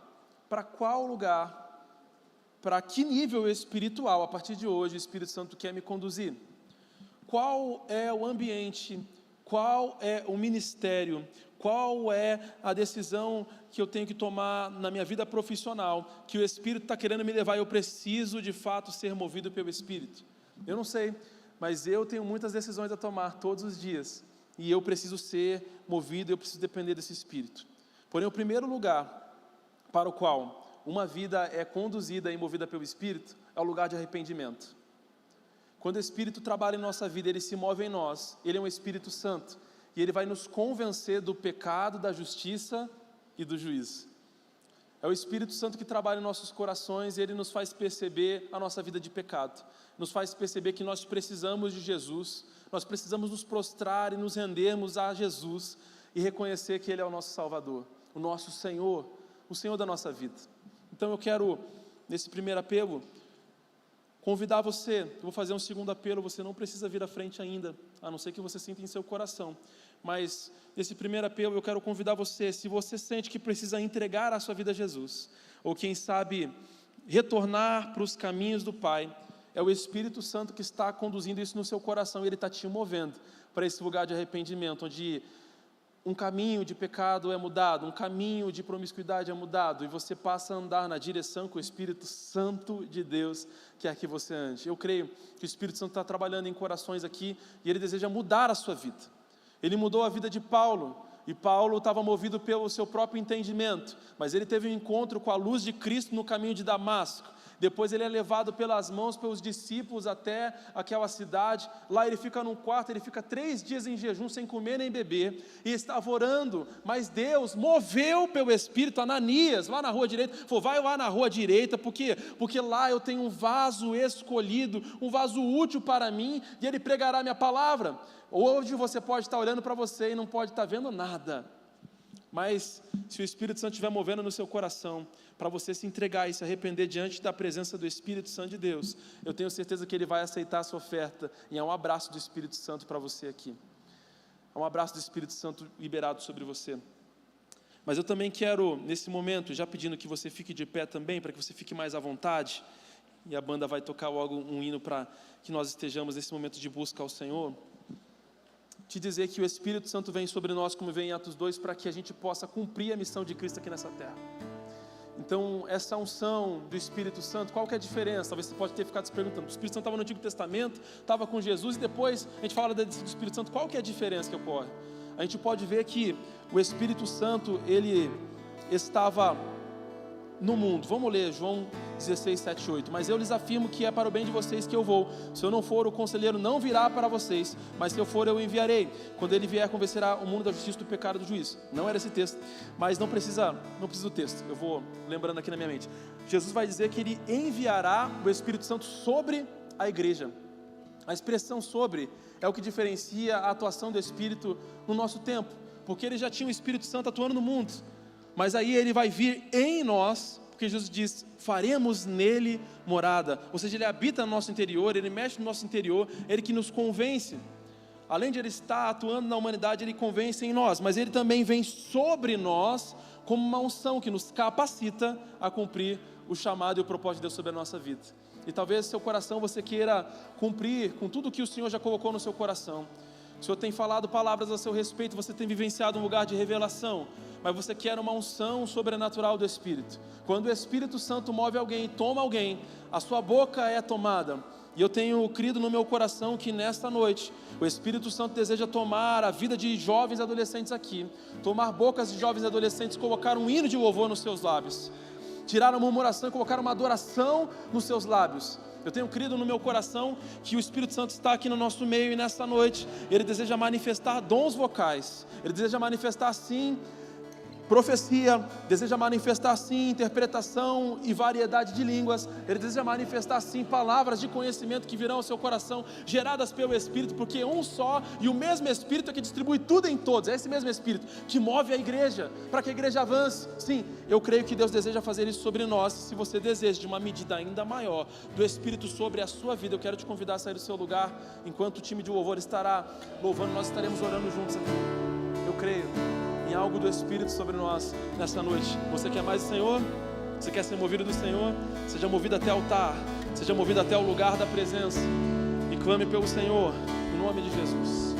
Para qual lugar? Para que nível espiritual, a partir de hoje, o Espírito Santo quer me conduzir? Qual é o ambiente? Qual é o ministério? Qual é a decisão que eu tenho que tomar na minha vida profissional, que o Espírito está querendo me levar e eu preciso, de fato, ser movido pelo Espírito? Eu não sei, mas eu tenho muitas decisões a tomar todos os dias, e eu preciso ser movido, eu preciso depender desse Espírito. Porém, o primeiro lugar para o qual uma vida é conduzida e movida pelo Espírito é o lugar de arrependimento. Quando o Espírito trabalha em nossa vida, ele se move em nós, ele é um Espírito Santo, e ele vai nos convencer do pecado, da justiça e do juízo. É o Espírito Santo que trabalha em nossos corações, e ele nos faz perceber a nossa vida de pecado, nos faz perceber que nós precisamos de Jesus, nós precisamos nos prostrar e nos rendermos a Jesus e reconhecer que ele é o nosso Salvador, o nosso Senhor, o Senhor da nossa vida. Então eu quero, nesse primeiro apelo, convidar você. Eu vou fazer um segundo apelo, você não precisa vir à frente ainda, a não ser que você sinta em seu coração, mas nesse primeiro apelo eu quero convidar você, se você sente que precisa entregar a sua vida a Jesus, ou quem sabe retornar para os caminhos do Pai, é o Espírito Santo que está conduzindo isso no seu coração, e ele está te movendo para esse lugar de arrependimento, onde um caminho de pecado é mudado, um caminho de promiscuidade é mudado, e você passa a andar na direção que o Espírito Santo de Deus quer que você ande. Eu creio que o Espírito Santo está trabalhando em corações aqui, e ele deseja mudar a sua vida. Ele mudou a vida de Paulo, e Paulo estava movido pelo seu próprio entendimento, mas ele teve um encontro com a luz de Cristo no caminho de Damasco. Depois ele é levado pelas mãos, pelos discípulos até aquela cidade. Lá ele fica num quarto, ele fica 3 dias em jejum, sem comer nem beber, e estava orando, mas Deus moveu pelo Espírito Ananias, lá na rua direita, falou: vai lá na rua direita, porque lá eu tenho um vaso escolhido, um vaso útil para mim, e ele pregará minha palavra. Hoje você pode estar olhando para você e não pode estar vendo nada, Mas se o Espírito Santo estiver movendo no seu coração, para você se entregar e se arrepender diante da presença do Espírito Santo de Deus, eu tenho certeza que Ele vai aceitar a sua oferta, e é um abraço do Espírito Santo para você aqui. É um abraço do Espírito Santo liberado sobre você. Mas eu também quero, nesse momento, já pedindo que você fique de pé também, para que você fique mais à vontade, e a banda vai tocar logo um hino para que nós estejamos nesse momento de busca ao Senhor, te dizer que o Espírito Santo vem sobre nós, como vem em Atos 2, para que a gente possa cumprir a missão de Cristo aqui nessa terra. Então, essa unção do Espírito Santo, qual que é a diferença? Talvez você pode ter ficado se perguntando, o Espírito Santo estava no Antigo Testamento, estava com Jesus, e depois a gente fala do Espírito Santo, qual que é a diferença que ocorre? A gente pode ver que o Espírito Santo, ele estava no mundo. Vamos ler João 16, 7 e 8. Mas eu lhes afirmo que é para o bem de vocês que eu vou. Se eu não for, o conselheiro não virá para vocês, mas se eu for, eu enviarei. Quando ele vier, convencerá o mundo da justiça, do pecado e do juízo. Não era esse texto, mas não precisa do texto. Eu vou lembrando aqui na minha mente. Jesus vai dizer que ele enviará o Espírito Santo sobre a igreja. A expressão sobre é o que diferencia a atuação do Espírito no nosso tempo, porque ele já tinha o Espírito Santo atuando no mundo, mas aí ele vai vir em nós, porque Jesus diz, faremos nele morada, ou seja, ele habita no nosso interior, ele mexe no nosso interior, ele que nos convence, além de ele estar atuando na humanidade, ele convence em nós, mas ele também vem sobre nós, como uma unção que nos capacita a cumprir o chamado e o propósito de Deus sobre a nossa vida. E talvez seu coração você queira cumprir com tudo que o Senhor já colocou no seu coração. O Senhor tem falado palavras a seu respeito, você tem vivenciado um lugar de revelação, mas você quer uma unção sobrenatural do Espírito. Quando o Espírito Santo move alguém, toma alguém, a sua boca é tomada. E eu tenho crido no meu coração que nesta noite, o Espírito Santo deseja tomar a vida de jovens e adolescentes aqui, tomar bocas de jovens e adolescentes, colocar um hino de louvor nos seus lábios, tirar a murmuração e colocar uma adoração nos seus lábios. Eu tenho crido no meu coração que o Espírito Santo está aqui no nosso meio, e nessa noite ele deseja manifestar dons vocais, ele deseja manifestar sim profecia, deseja manifestar sim interpretação e variedade de línguas, ele deseja manifestar sim palavras de conhecimento que virão ao seu coração, geradas pelo Espírito, porque um só e o mesmo Espírito é que distribui tudo em todos, é esse mesmo Espírito que move a igreja, para que a igreja avance. Sim, eu creio que Deus deseja fazer isso sobre nós. Se você deseja de uma medida ainda maior do Espírito sobre a sua vida, eu quero te convidar a sair do seu lugar, enquanto o time de louvor estará louvando, nós estaremos orando juntos aqui. Eu creio em algo do Espírito sobre nós nessa noite. Você quer mais do Senhor? Você quer ser movido do Senhor? Seja movido até o altar, seja movido até o lugar da presença e clame pelo Senhor, em nome de Jesus.